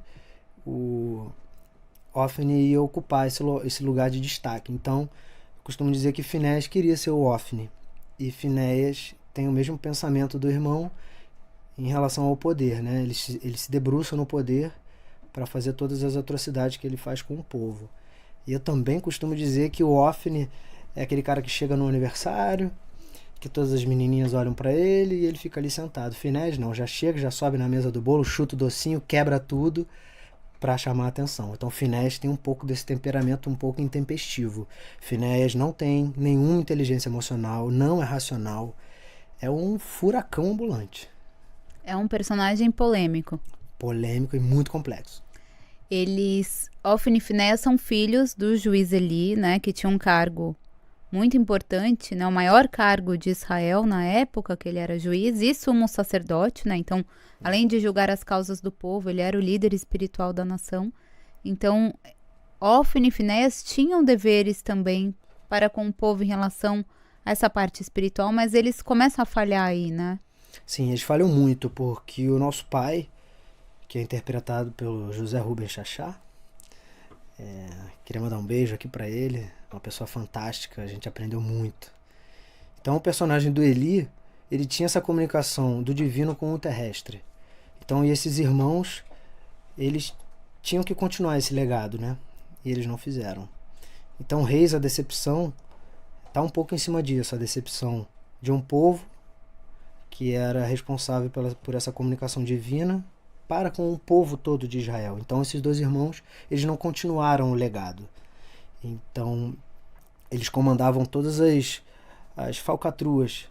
o Ofne ia ocupar esse lugar de destaque. Então, eu costumo dizer que Finéias queria ser o Ofne, e Finéias tem o mesmo pensamento do irmão em relação ao poder, né? Ele se debruça no poder para fazer todas as atrocidades que ele faz com o povo. E eu também costumo dizer que o Ofne é aquele cara que chega no aniversário, que todas as menininhas olham para ele e ele fica ali sentado. Finéias não, já chega, já sobe na mesa do bolo, chuta o docinho, quebra tudo para chamar a atenção. Então Finéias tem um pouco desse temperamento um pouco intempestivo. Finéias não tem nenhuma inteligência emocional, não é racional, é um furacão ambulante. É um personagem polêmico. Polêmico e muito complexo. Ofne e Finéias são filhos do juiz Eli, né, que tinha um cargo muito importante, né, o maior cargo de Israel na época que ele era juiz e sumo sacerdote, né, então, além de julgar as causas do povo, ele era o líder espiritual da nação. Então, Ofne e Finéias tinham deveres também para com o povo em relação a essa parte espiritual, mas eles começam a falhar aí, né? Sim, eles falham muito, porque o nosso pai, que é interpretado pelo José Rubens Chachá, queria mandar um beijo aqui para ele, uma pessoa fantástica, a gente aprendeu muito. Então o personagem do Eli, ele tinha essa comunicação do divino com o terrestre. Então, e esses irmãos, eles tinham que continuar esse legado, né? E eles não fizeram. Então, Reis, a decepção, está um pouco em cima disso, a decepção de um povo que era responsável por essa comunicação divina para com o povo todo de Israel. Então, esses dois irmãos, eles não continuaram o legado. Então, eles comandavam todas as falcatruas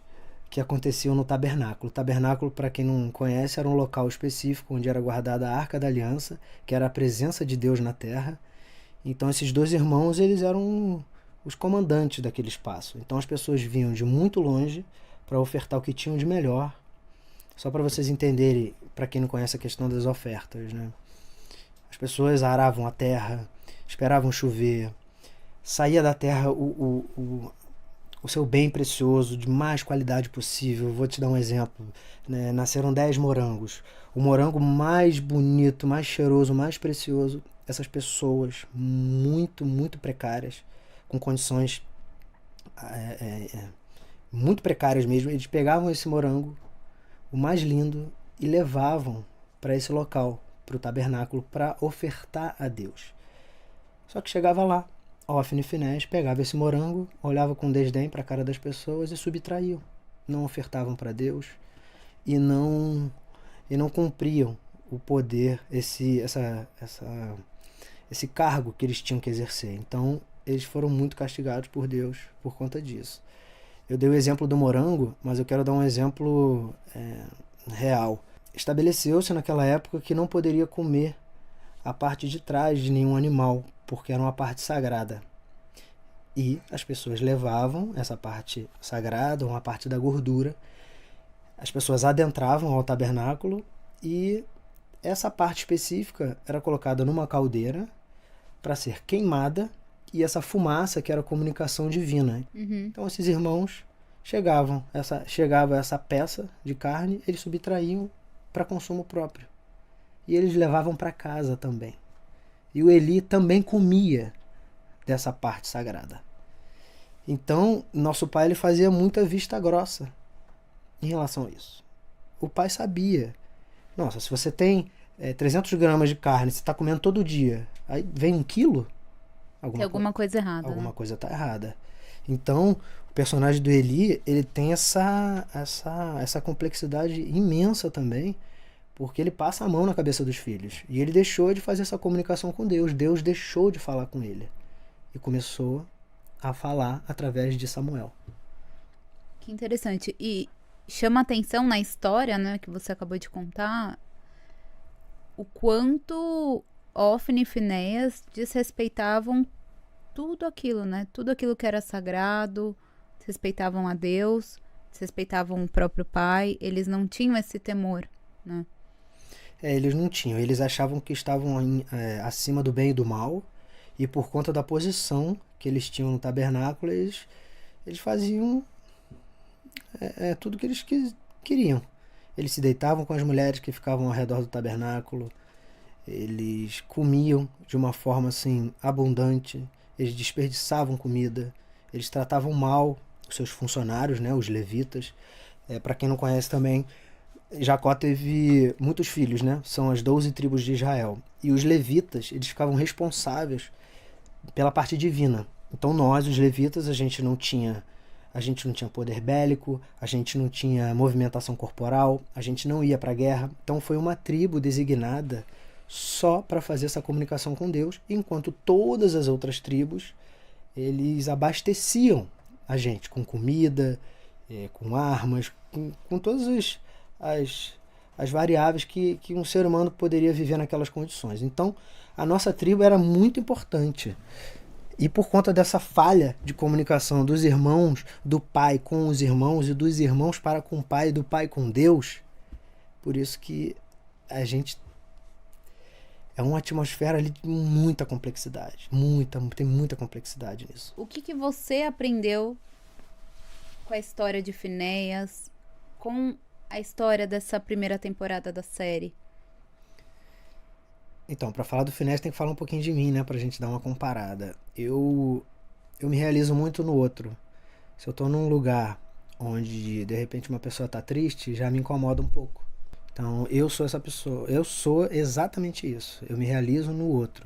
que aconteciam no tabernáculo. O tabernáculo, para quem não conhece, era um local específico onde era guardada a Arca da Aliança, que era a presença de Deus na terra. Então, esses dois irmãos, eles eram os comandantes daquele espaço. Então, as pessoas vinham de muito longe para ofertar o que tinham de melhor. Só para vocês entenderem, para quem não conhece a questão das ofertas, né? As pessoas aravam a terra, esperavam chover, saía da terra o seu bem precioso, de mais qualidade possível. Vou te dar um exemplo, né? Nasceram 10 morangos. O morango mais bonito, mais cheiroso, mais precioso, essas pessoas muito, muito precárias, com condições muito precárias mesmo, eles pegavam esse morango, o mais lindo, e levavam para esse local, para o tabernáculo, para ofertar a Deus. Só que chegava lá, Ofne e Finéias pegava esse morango, olhava com desdém para a cara das pessoas e subtraíam. Não ofertavam para Deus e não cumpriam o poder, esse cargo que eles tinham que exercer. Então, eles foram muito castigados por Deus por conta disso. Eu dei o exemplo do morango, mas eu quero dar um exemplo real. Estabeleceu-se naquela época que não poderia comer a parte de trás de nenhum animal, porque era uma parte sagrada. E as pessoas levavam essa parte sagrada, uma parte da gordura, as pessoas adentravam ao tabernáculo e essa parte específica era colocada numa caldeira para ser queimada, e essa fumaça que era a comunicação divina. Uhum. Então esses irmãos chegava essa peça de carne, eles subtraíam para consumo próprio. E eles levavam para casa também. E o Eli também comia dessa parte sagrada. Então, nosso pai ele fazia muita vista grossa em relação a isso. O pai sabia. Nossa, se você tem 300 gramas de carne, você está comendo todo dia, aí vem 1 quilo, Tem alguma coisa errada. Alguma coisa tá errada. Então, o personagem do Eli, ele tem essa complexidade imensa também, porque ele passa a mão na cabeça dos filhos. E ele deixou de fazer essa comunicação com Deus. Deus deixou de falar com ele. E começou a falar através de Samuel. Que interessante. E chama atenção na história, né, que você acabou de contar, o quanto Ofni e Finéias desrespeitavam tudo aquilo, né? Tudo aquilo que era sagrado, desrespeitavam a Deus, desrespeitavam o próprio pai. Eles não tinham esse temor, né? Eles não tinham. Eles achavam que estavam acima do bem e do mal. E por conta da posição que eles tinham no tabernáculo, eles faziam tudo que eles queriam. Eles se deitavam com as mulheres que ficavam ao redor do tabernáculo. Eles comiam de uma forma assim abundante. Eles desperdiçavam comida. Eles tratavam mal os seus funcionários, né, os levitas. Para quem não conhece também, Jacó teve muitos filhos, né? São as 12 tribos de Israel. E os levitas, eles ficavam responsáveis pela parte divina. Então nós, os levitas, a gente não tinha poder bélico, a gente não tinha movimentação corporal, a gente não ia para a guerra. Então foi uma tribo designada só para fazer essa comunicação com Deus, enquanto todas as outras tribos, eles abasteciam a gente com comida, com armas, com todas as variáveis que um ser humano poderia viver naquelas condições. Então, a nossa tribo era muito importante. E por conta dessa falha de comunicação dos irmãos, do pai com os irmãos e dos irmãos para com o pai e do pai com Deus, por isso que a gente é uma atmosfera ali de muita complexidade. Tem muita complexidade nisso. O que você aprendeu com a história de Finéias, com a história dessa primeira temporada da série? Então, para falar do Finéias tem que falar um pouquinho de mim, né? Pra gente dar uma comparada. Eu me realizo muito no outro. Se eu tô num lugar onde, de repente, uma pessoa tá triste, já me incomoda um pouco. Então, eu sou essa pessoa. Eu sou exatamente isso. Eu me realizo no outro.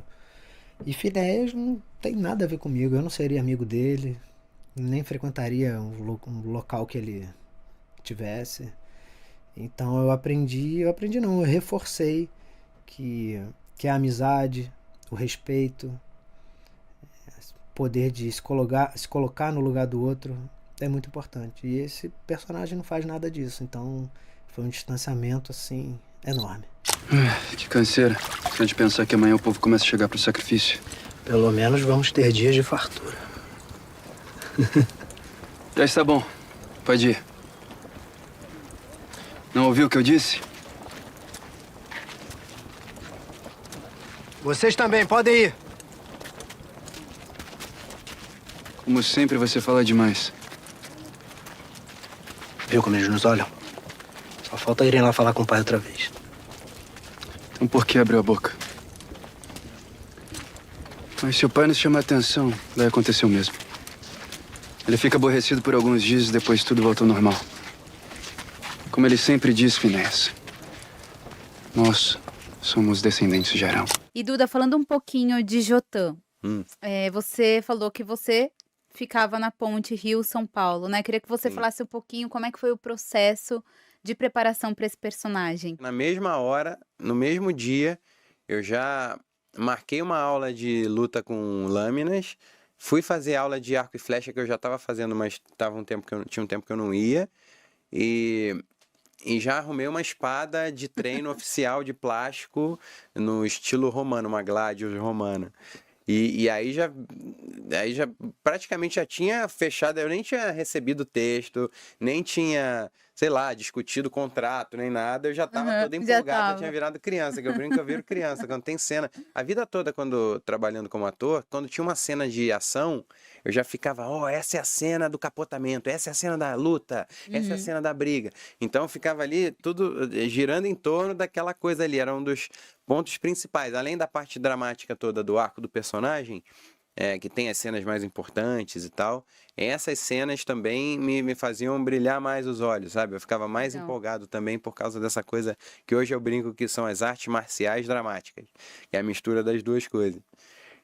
E Finéias não tem nada a ver comigo. Eu não seria amigo dele, nem frequentaria um local que ele tivesse. Então, eu reforcei que a amizade, o respeito, poder de se colocar no lugar do outro é muito importante. E esse personagem não faz nada disso. Então, foi um distanciamento, assim, enorme. Que canseira. Só de pensar que amanhã o povo começa a chegar pro sacrifício. Pelo menos vamos ter dias de fartura. Já está bom. Pode ir. Não ouviu o que eu disse? Vocês também, podem ir. Como sempre, você fala demais. Viu como eles nos olham? Só falta irem lá falar com o pai outra vez. Então por que abriu a boca? Mas se o pai nos chamar a atenção, vai acontecer o mesmo. Ele fica aborrecido por alguns dias e depois tudo volta ao normal. Como ele sempre diz, Finéias, nós somos descendentes de Arão. E Duda, falando um pouquinho de Jotã, você falou que você ficava na ponte Rio-São Paulo, né? Queria que você falasse um pouquinho como é que foi o processo de preparação para esse personagem. Na mesma hora, no mesmo dia, eu já marquei uma aula de luta com lâminas, fui fazer aula de arco e flecha que eu já estava fazendo, mas tinha um tempo que eu não ia, e já arrumei uma espada de treino oficial de plástico no estilo romano, uma gladius romana. E aí já praticamente já tinha fechado, eu nem tinha recebido o texto, nem tinha, sei lá, discutido o contrato, nem nada, eu já estava toda empolgada, eu tinha virado criança, que eu brinco que eu viro criança, quando tem cena. A vida toda, quando trabalhando como ator, quando tinha uma cena de ação, eu já ficava, essa é a cena do capotamento, essa é a cena da luta, essa é a cena da briga. Então eu ficava ali tudo girando em torno daquela coisa ali, era um dos pontos principais, além da parte dramática toda do arco do personagem, que tem as cenas mais importantes e tal, essas cenas também me faziam brilhar mais os olhos, sabe? Eu ficava mais empolgado também por causa dessa coisa que hoje eu brinco que são as artes marciais dramáticas, que é a mistura das duas coisas.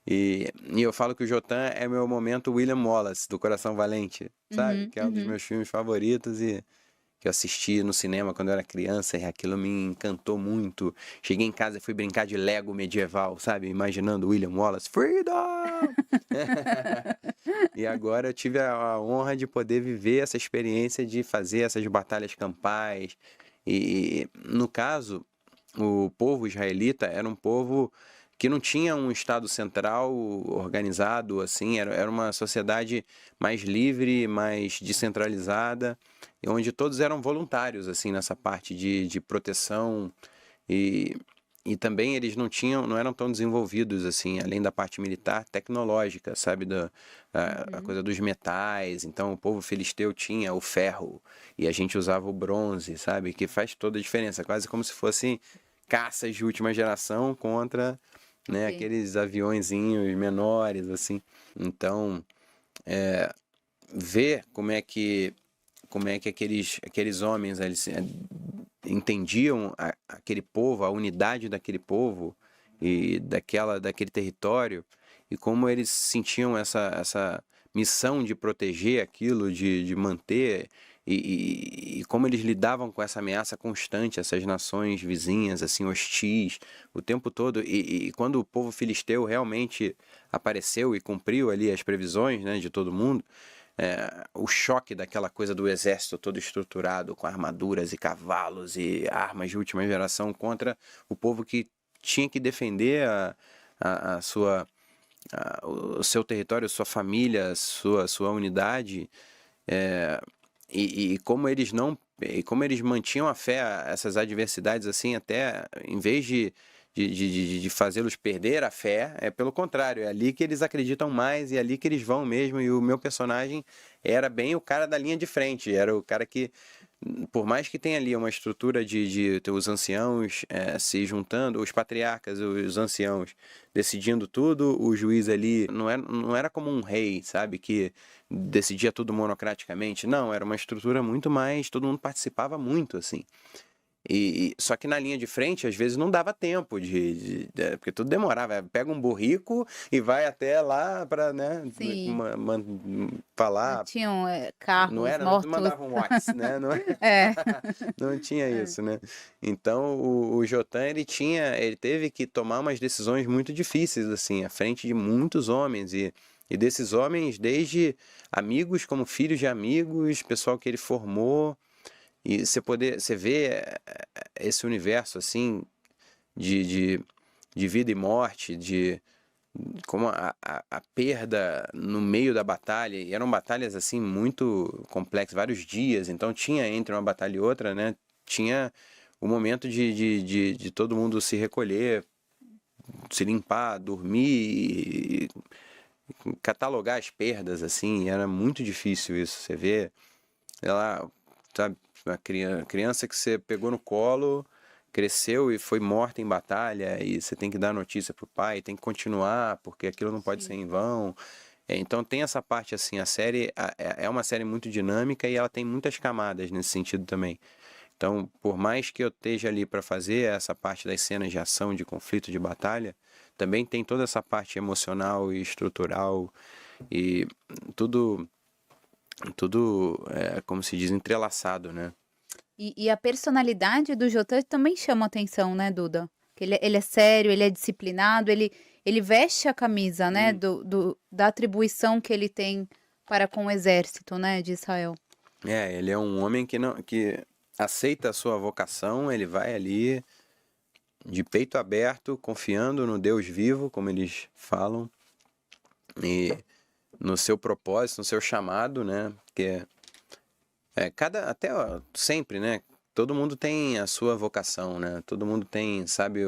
E eu falo que o Jotun é meu momento William Wallace, do Coração Valente, sabe? Que é um dos meus filmes favoritos e que eu assisti no cinema quando eu era criança e aquilo me encantou muito. Cheguei em casa e fui brincar de Lego medieval, sabe? Imaginando William Wallace, Freedom! E agora eu tive a honra de poder viver essa experiência de fazer essas batalhas campais. E, no caso, o povo israelita era um povo que não tinha um Estado central organizado, assim, era uma sociedade mais livre, mais descentralizada, onde todos eram voluntários, assim, nessa parte de proteção, e também eles não eram tão desenvolvidos, assim, além da parte militar, tecnológica, sabe, a coisa dos metais. Então o povo filisteu tinha o ferro, e a gente usava o bronze, sabe, que faz toda a diferença, quase como se fossem caças de última geração contra... né, aqueles aviõezinhos menores, assim. Então, ver como é que aqueles homens eles entendiam aquele povo, a unidade daquele povo e daquele território, e como eles sentiam essa missão de proteger aquilo, de manter, e como eles lidavam com essa ameaça constante, essas nações vizinhas, assim, hostis, o tempo todo. E quando o povo filisteu realmente apareceu e cumpriu ali as previsões, né, de todo mundo, o choque daquela coisa do exército todo estruturado, com armaduras e cavalos e armas de última geração, contra o povo que tinha que defender o seu território, sua família, sua unidade, e como eles mantinham a fé a essas adversidades, assim, até em vez de fazê-los perder a fé, pelo contrário, é ali que eles acreditam mais e é ali que eles vão mesmo. E o meu personagem era bem o cara da linha de frente, era o cara que, por mais que tenha ali uma estrutura de ter os anciãos se juntando, os patriarcas, os anciãos decidindo tudo, o juiz ali não era como um rei, sabe, que decidia tudo monocraticamente. Não, era uma estrutura muito mais, todo mundo participava muito, assim. Só que na linha de frente, às vezes, não dava tempo porque tudo demorava. Pega um burrico e vai até lá para, né, falar. Não tinham carros mortos. Não mandava um WhatsApp, né? Não tinha isso, né? Então, o Jotun, ele teve que tomar umas decisões muito difíceis, assim, à frente de muitos homens. E desses homens, desde amigos como filhos de amigos, pessoal que ele formou. E você vê esse universo, assim, de vida e morte, como a perda no meio da batalha. E eram batalhas, assim, muito complexas, vários dias. Então tinha, entre uma batalha e outra, né, tinha o momento de todo mundo se recolher, se limpar, dormir, catalogar as perdas, assim. E era muito difícil isso. Você vê, ela, sabe, uma criança que você pegou no colo, cresceu e foi morta em batalha, e você tem que dar notícia pro pai, tem que continuar, porque aquilo não pode ser em vão. Então tem essa parte, assim, a série é uma série muito dinâmica e ela tem muitas camadas nesse sentido também. Então, por mais que eu esteja ali para fazer essa parte das cenas de ação, de conflito, de batalha, também tem toda essa parte emocional e estrutural, e tudo como se diz, entrelaçado, né? E a personalidade do Jotun também chama atenção, né, Duda? Que ele é sério, ele é disciplinado, ele veste a camisa, né, da atribuição que ele tem para com o exército, né, de Israel. Ele é um homem que aceita a sua vocação, ele vai ali de peito aberto, confiando no Deus vivo, como eles falam, e no seu propósito, no seu chamado, né? Porque sempre, né? Todo mundo tem a sua vocação, né? Todo mundo tem, sabe,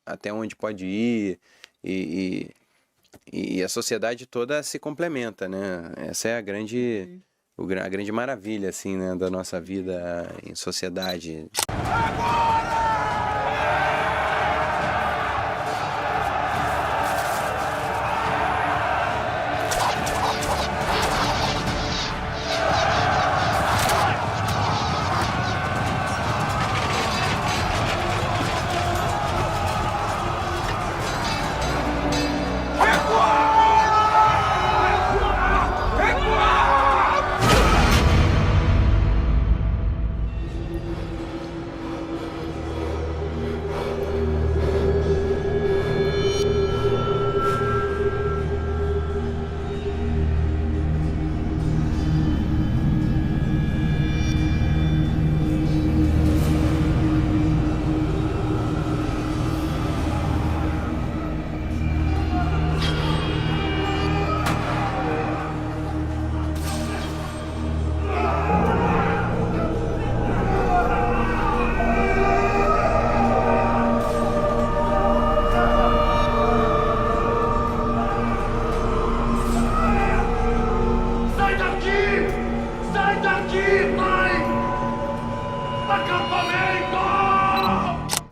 até onde pode ir, e a sociedade toda se complementa, né? Essa é a grande maravilha, assim, né, da nossa vida em sociedade. Agora!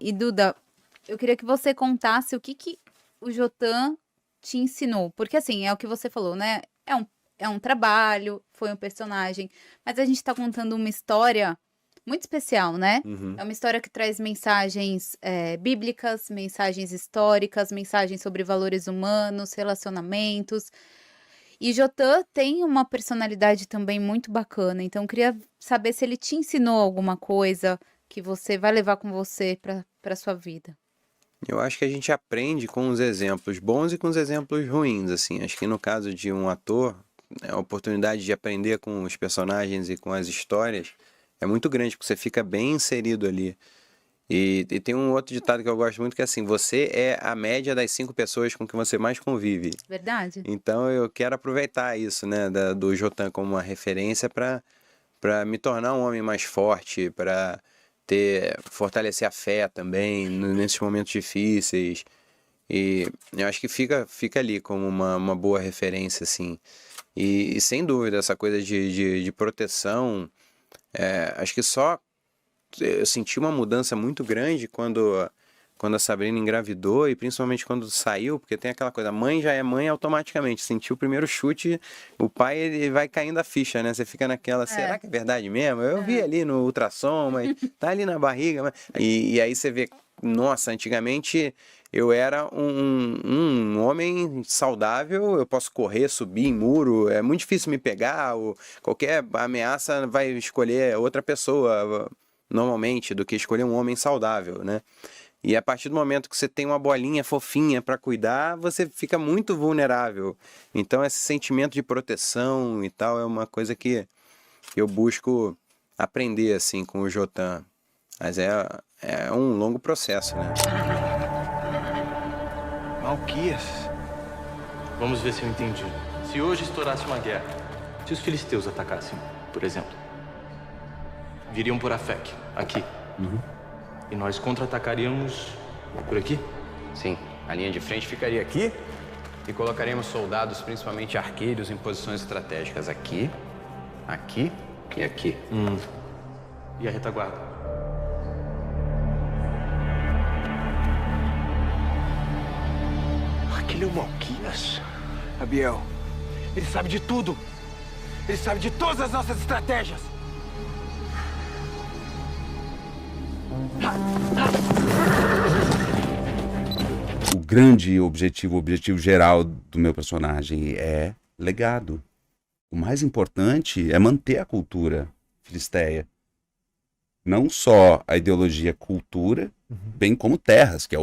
E Duda, eu queria que você contasse o que o Jothan te ensinou. Porque assim, é o que você falou, né? É um trabalho, foi um personagem. Mas a gente tá contando uma história muito especial, né? É uma história que traz mensagens bíblicas, mensagens históricas, mensagens sobre valores humanos, relacionamentos. E Jothan tem uma personalidade também muito bacana. Então, eu queria saber se ele te ensinou alguma coisa que você vai levar com você para sua vida. Eu acho que a gente aprende com os exemplos bons e com os exemplos ruins, assim. Acho que no caso de um ator, a oportunidade de aprender com os personagens e com as histórias é muito grande, porque você fica bem inserido ali. E tem um outro ditado que eu gosto muito, que é assim, você é a média das 5 pessoas com que você mais convive. Verdade. Então eu quero aproveitar isso, né, do Jothan como uma referência para me tornar um homem mais forte, para fortalecer a fé também nesses momentos difíceis. E eu acho que fica ali como uma boa referência, assim. E sem dúvida, essa coisa de proteção, acho que só eu senti uma mudança muito grande quando a Sabrina engravidou e principalmente quando saiu, porque tem aquela coisa, a mãe já é mãe automaticamente, sentiu o primeiro chute, o pai ele vai caindo a ficha, né? Você fica naquela, será que é verdade mesmo? Eu vi ali no ultrassom, mas tá ali na barriga. E aí você vê, nossa, antigamente eu era um homem saudável, eu posso correr, subir em muro, é muito difícil me pegar, qualquer ameaça vai escolher outra pessoa, normalmente, do que escolher um homem saudável, né? E a partir do momento que você tem uma bolinha fofinha para cuidar, você fica muito vulnerável. Então esse sentimento de proteção e tal é uma coisa que eu busco aprender assim com o Jothan. Mas é um longo processo, né? Malquias. Vamos ver se eu entendi. Se hoje estourasse uma guerra, se os filisteus atacassem, por exemplo, viriam por Afec, aqui. E nós contra-atacaríamos por aqui? Sim, a linha de frente ficaria aqui e colocaríamos soldados, principalmente arqueiros, em posições estratégicas aqui, aqui e aqui. E a retaguarda? Aquele é o Malquias. Abiel, ele sabe de tudo. Ele sabe de todas as nossas estratégias. O grande objetivo, o objetivo geral do meu personagem é legado. O mais importante é manter a cultura filisteia. Não só a ideologia cultura, bem como terras, que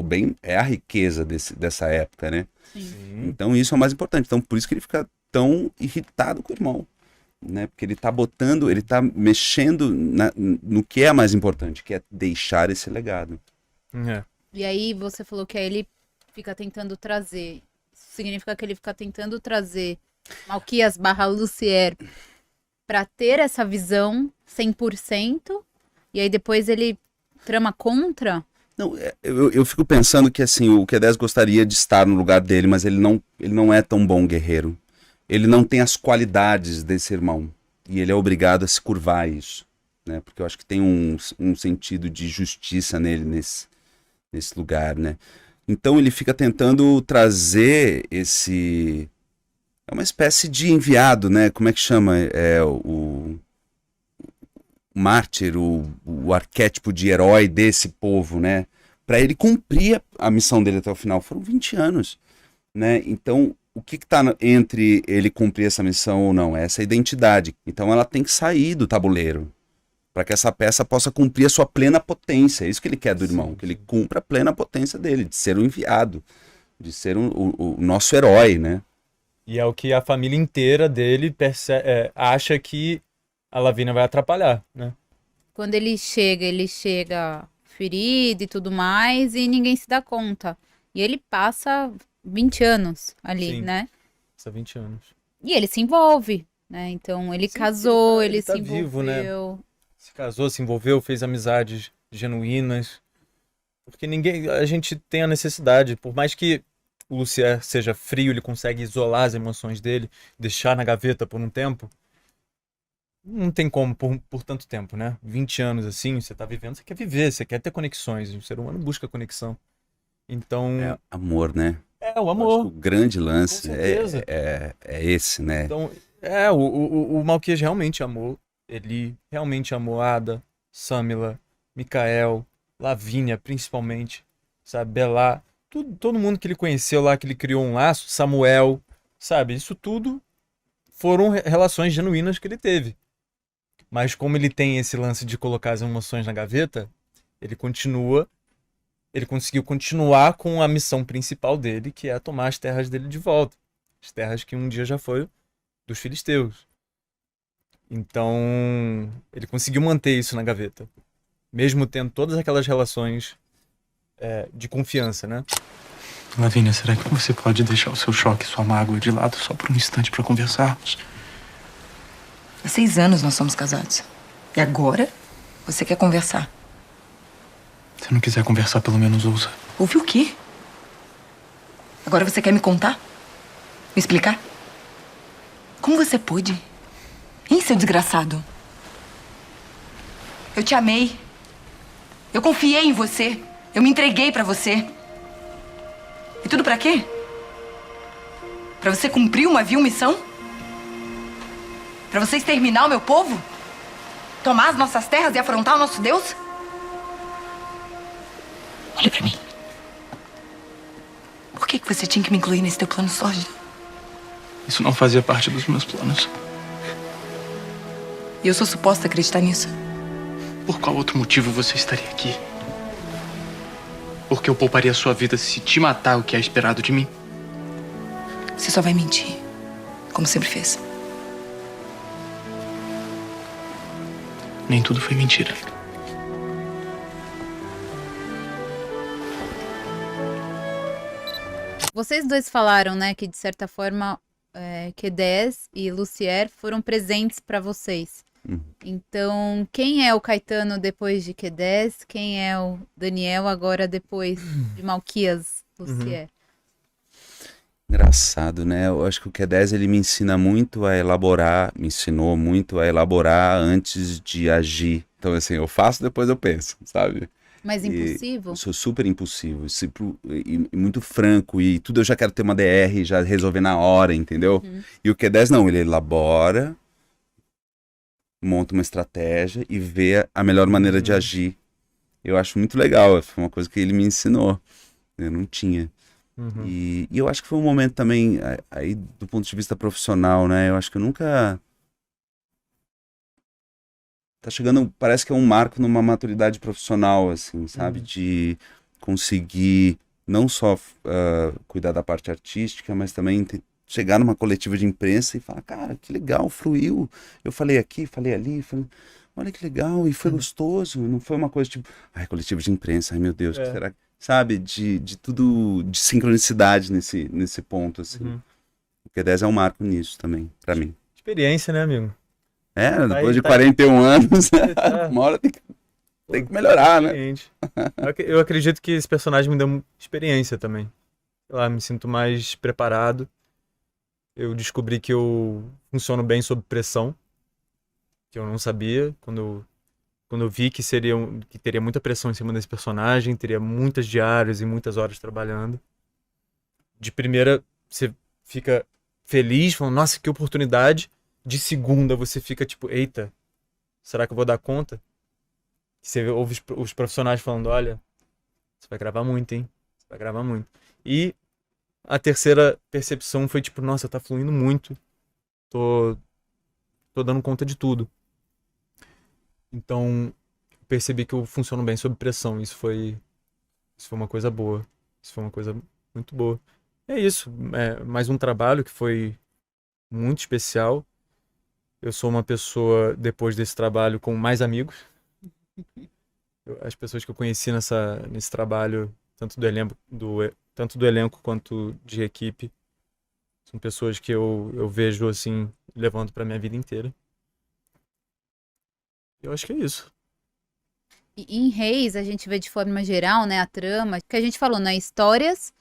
é a riqueza dessa época, né? Sim. Então isso é o mais importante. Então por isso que ele fica tão irritado com o irmão, né? Porque ele tá mexendo no que é mais importante, que é deixar esse legado. E aí você falou que aí ele fica tentando trazer. Isso significa que ele fica tentando trazer Malquias / Lucier para ter essa visão 100%, e aí depois ele trama contra? Não, eu fico pensando que assim, o Q10 gostaria de estar no lugar dele, mas ele não é tão bom guerreiro. Ele não tem as qualidades desse irmão. E ele é obrigado a se curvar a isso, né? Porque eu acho que tem um sentido de justiça nele, nesse lugar, né? Então ele fica tentando trazer esse... É uma espécie de enviado, né? Como é que chama? O mártir, o arquétipo de herói desse povo, né? Para ele cumprir a missão dele até o final. Foram 20 anos, né? Então, o que está entre ele cumprir essa missão ou não? É essa identidade. Então, ela tem que sair do tabuleiro para que essa peça possa cumprir a sua plena potência. É isso que ele quer do irmão, que ele cumpra a plena potência dele, de ser o enviado, de ser o nosso herói, né? E é o que a família inteira dele acha que a Lavínia vai atrapalhar, né? Quando ele chega ferido e tudo mais, e ninguém se dá conta. E ele passa 20 anos ali, Sim, né? passa 20 anos. E ele se envolve, né? Então ele casou, ele tá se envolveu. vivo, né? Se casou, se envolveu, fez amizades genuínas. Porque a gente tem a necessidade, por mais que o Lucier seja frio, ele consegue isolar as emoções dele, deixar na gaveta por um tempo. não tem como por tanto tempo, né? 20 anos assim, você tá vivendo, você quer viver, você quer ter conexões. O ser humano busca conexão. Então. É amor, né? É, o amor. O grande lance Com certeza. é esse, né? Então, o Malquias realmente amou. Ele realmente amou Ada, Samila, Mikael, Lavínia, principalmente, sabe? Belá. Todo mundo que ele conheceu lá, que ele criou um laço, Samuel, sabe? Isso tudo foram relações genuínas que ele teve. Mas como ele tem esse lance de colocar as emoções na gaveta, ele conseguiu continuar com a missão principal dele, que é tomar as terras dele de volta. As terras que um dia já foram dos filisteus. Então, ele conseguiu manter isso na gaveta. Mesmo tendo todas aquelas relações de confiança, né? Lavínia, será que você pode deixar o seu choque e sua mágoa de lado só por um instante pra conversarmos? Há 6 anos nós somos casados. E agora, você quer conversar? Se não quiser conversar, pelo menos ouça. Ouvir o quê? Agora você quer me contar? Me explicar? Como você pôde? Hein, seu desgraçado? Eu te amei. Eu confiei em você. Eu me entreguei pra você. E tudo pra quê? Pra você cumprir uma vil missão? Pra você exterminar o meu povo? Tomar as nossas terras e afrontar o nosso Deus? Olha pra mim. Por que você tinha que me incluir nesse teu plano sórdido? Isso não fazia parte dos meus planos. E eu sou suposta a acreditar nisso? Por qual outro motivo você estaria aqui? Porque eu pouparia sua vida se te matar o que é esperado de mim? Você só vai mentir, como sempre fez. Nem tudo foi mentira. Vocês dois falaram, né, que de certa forma Q10 e Lucier foram presentes para vocês. Então, quem é o Caetano depois de Q10? Quem é o Daniel agora depois de Malquias, Lucier? Engraçado, né? Eu acho que o Q10 ele me ensina muito a elaborar, me ensinou muito a elaborar antes de agir. Então, assim, eu faço, depois eu penso, sabe? Mais impulsivo? Eu sou super impulsivo e muito franco, e tudo eu já quero ter uma DR, já resolver na hora, entendeu? E o Q10 não, ele elabora, monta uma estratégia e vê a melhor maneira de agir. Eu acho muito legal, foi uma coisa que ele me ensinou, eu não tinha. E eu acho que foi um momento também, aí do ponto de vista profissional, né? Eu acho que eu nunca... Tá chegando, parece que é um marco numa maturidade profissional, assim, sabe? De conseguir não só cuidar da parte artística, mas também chegar numa coletiva de imprensa e falar, cara, que legal, fluiu. Eu falei aqui, falei ali, olha que legal, e foi gostoso. Não foi uma coisa tipo, ai, coletiva de imprensa, ai meu Deus, que será que... Sabe? De tudo, de sincronicidade nesse ponto, assim. O Q10 é um marco nisso também, pra mim. Experiência, né, amigo? Depois de 41 anos, uma hora tem que melhorar, né? Eu acredito que esse personagem me deu experiência também. Sei lá, me sinto mais preparado. Eu descobri que eu funciono bem sob pressão, que eu não sabia. Quando eu vi que teria muita pressão em cima desse personagem, teria muitas diárias e muitas horas trabalhando. De primeira, você fica feliz, falando, nossa, que oportunidade. De segunda, você fica tipo, eita, será que eu vou dar conta? Você ouve os profissionais falando, olha, você vai gravar muito, hein? Você vai gravar muito. E a terceira percepção foi tipo, nossa, tá fluindo muito. Tô dando conta de tudo. Então, percebi que eu funciono bem sob pressão. Isso foi uma coisa boa. Isso foi uma coisa muito boa. É isso. Mais um trabalho que foi muito especial. Eu sou uma pessoa, depois desse trabalho, com mais amigos. As pessoas que eu conheci nesse trabalho, tanto do elenco quanto de equipe, são pessoas que eu vejo, assim, levando pra minha vida inteira. Eu acho que é isso. E em Reis, a gente vê de forma geral, né, a trama, que a gente falou, né, histórias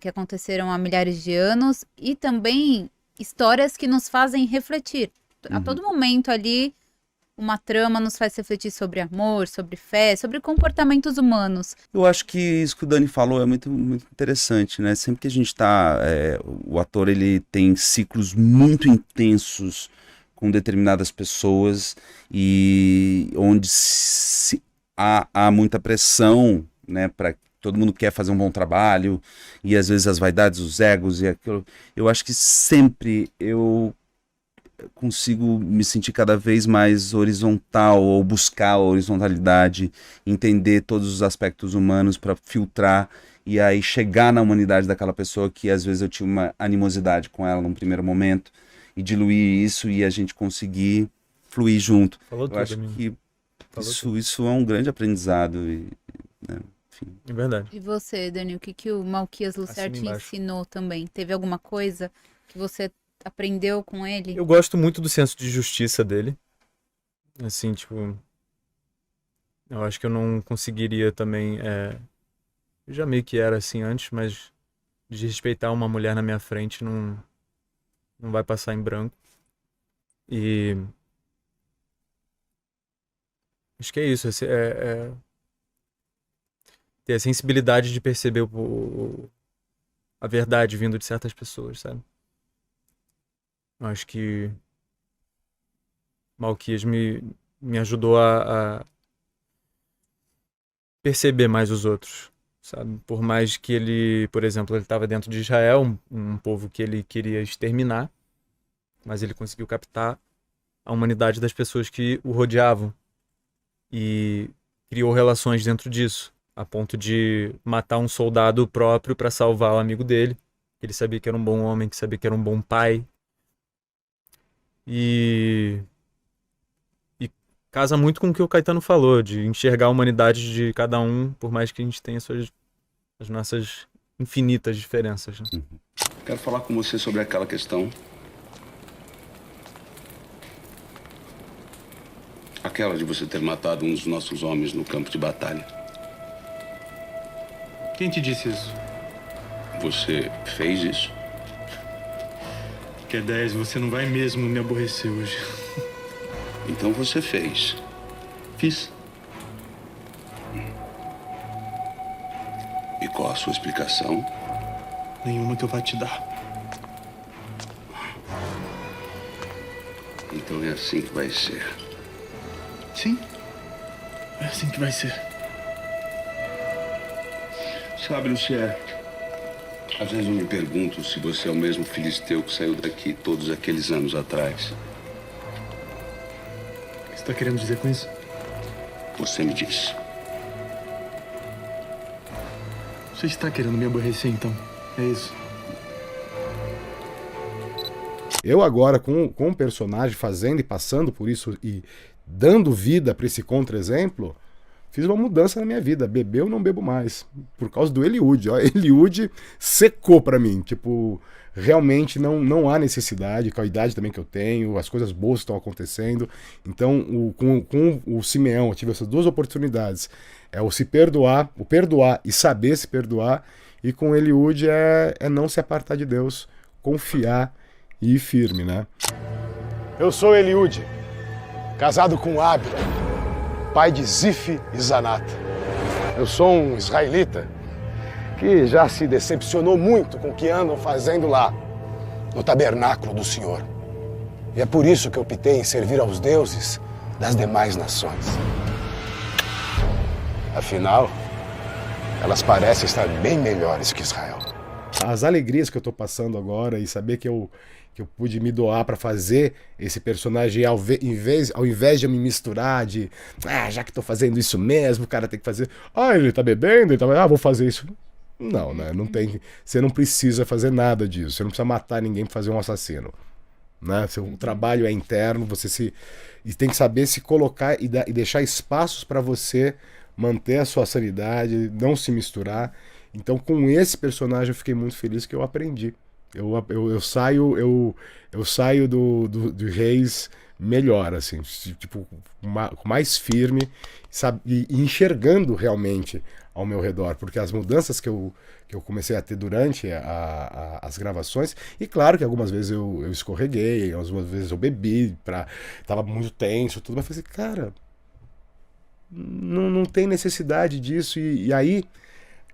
que aconteceram há milhares de anos e também histórias que nos fazem refletir. A todo momento ali, uma trama nos faz refletir sobre amor, sobre fé, sobre comportamentos humanos. Eu acho que isso que o Dani falou é muito, muito interessante, né? Sempre que a gente está... o ator, ele tem ciclos muito intensos com determinadas pessoas e onde há muita pressão, né? Todo mundo quer fazer um bom trabalho e às vezes as vaidades, os egos e aquilo. Eu acho que sempre eu consigo me sentir cada vez mais horizontal ou buscar a horizontalidade, entender todos os aspectos humanos para filtrar e aí chegar na humanidade daquela pessoa que às vezes eu tinha uma animosidade com ela num primeiro momento e diluir isso e a gente conseguir fluir junto. Falou eu tudo, acho amigo. que isso é um grande aprendizado e, né, enfim. É verdade. E você, Dani, o que o Malquias Lucer te ensinou também? Teve alguma coisa que você aprendeu com ele? Eu gosto muito do senso de justiça dele. Assim, tipo... Eu acho que eu não conseguiria também... Eu já meio que era assim antes, mas de respeitar uma mulher na minha frente não vai passar em branco. E... Acho que é isso. Ter a sensibilidade de perceber a verdade vindo de certas pessoas, sabe? Eu acho que Malquias me ajudou a perceber mais os outros, sabe? Por mais que ele, por exemplo, ele estava dentro de Israel, um povo que ele queria exterminar, mas ele conseguiu captar a humanidade das pessoas que o rodeavam e criou relações dentro disso, a ponto de matar um soldado próprio para salvar o amigo dele, que ele sabia que era um bom homem, que sabia que era um bom pai. E casa muito com o que o Caetano falou, de enxergar a humanidade de cada um, por mais que a gente tenha as nossas infinitas diferenças. Né? Quero falar com você sobre aquela questão. Aquela de você ter matado um dos nossos homens no campo de batalha. Quem te disse isso? Você fez isso? Q10, você não vai mesmo me aborrecer hoje. Então você fez. Fiz. E qual a sua explicação? Nenhuma que eu vá te dar. Então é assim que vai ser. Sim. É assim que vai ser. Sabe, Lucier, às vezes eu me pergunto se você é o mesmo filisteu que saiu daqui todos aqueles anos atrás. O que você está querendo dizer com isso? Você me disse. Você está querendo me aborrecer, então? É isso? Eu agora, com o personagem, fazendo e passando por isso e dando vida para esse contra-exemplo, fiz uma mudança na minha vida. Beber eu não bebo mais. Por causa do Eliud. Ó, Eliud secou para mim. Tipo, realmente não há necessidade, com a idade também que eu tenho, as coisas boas estão acontecendo. Então, com o Simeão, eu tive essas duas oportunidades. É o perdoar e saber se perdoar. E com o Eliud é não se apartar de Deus, confiar e ir firme, né? Eu sou Eliud, casado com Ábila, pai de Zif e Zanata. Eu sou um israelita que já se decepcionou muito com o que andam fazendo lá, no tabernáculo do Senhor. E é por isso que eu optei em servir aos deuses das demais nações. Afinal, elas parecem estar bem melhores que Israel. As alegrias que eu tô passando agora e saber que eu pude me doar para fazer esse personagem ao invés de eu me misturar de já que tô fazendo isso mesmo, o cara tem que fazer, ele tá bebendo, ele tá, vou fazer isso. Não, né? Não tem, você não precisa fazer nada disso, você não precisa matar ninguém para fazer um assassino, né? O trabalho é interno, e tem que saber se colocar e deixar espaços para você manter a sua sanidade, não se misturar. Então, com esse personagem eu fiquei muito feliz que eu aprendi. Eu saio do Reis melhor, assim, tipo, mais firme, sabe, e enxergando realmente ao meu redor, porque as mudanças que eu comecei a ter durante as gravações, e claro que algumas vezes eu escorreguei, algumas vezes eu bebi, tava muito tenso, tudo, mas eu falei, cara, não tem necessidade disso, e aí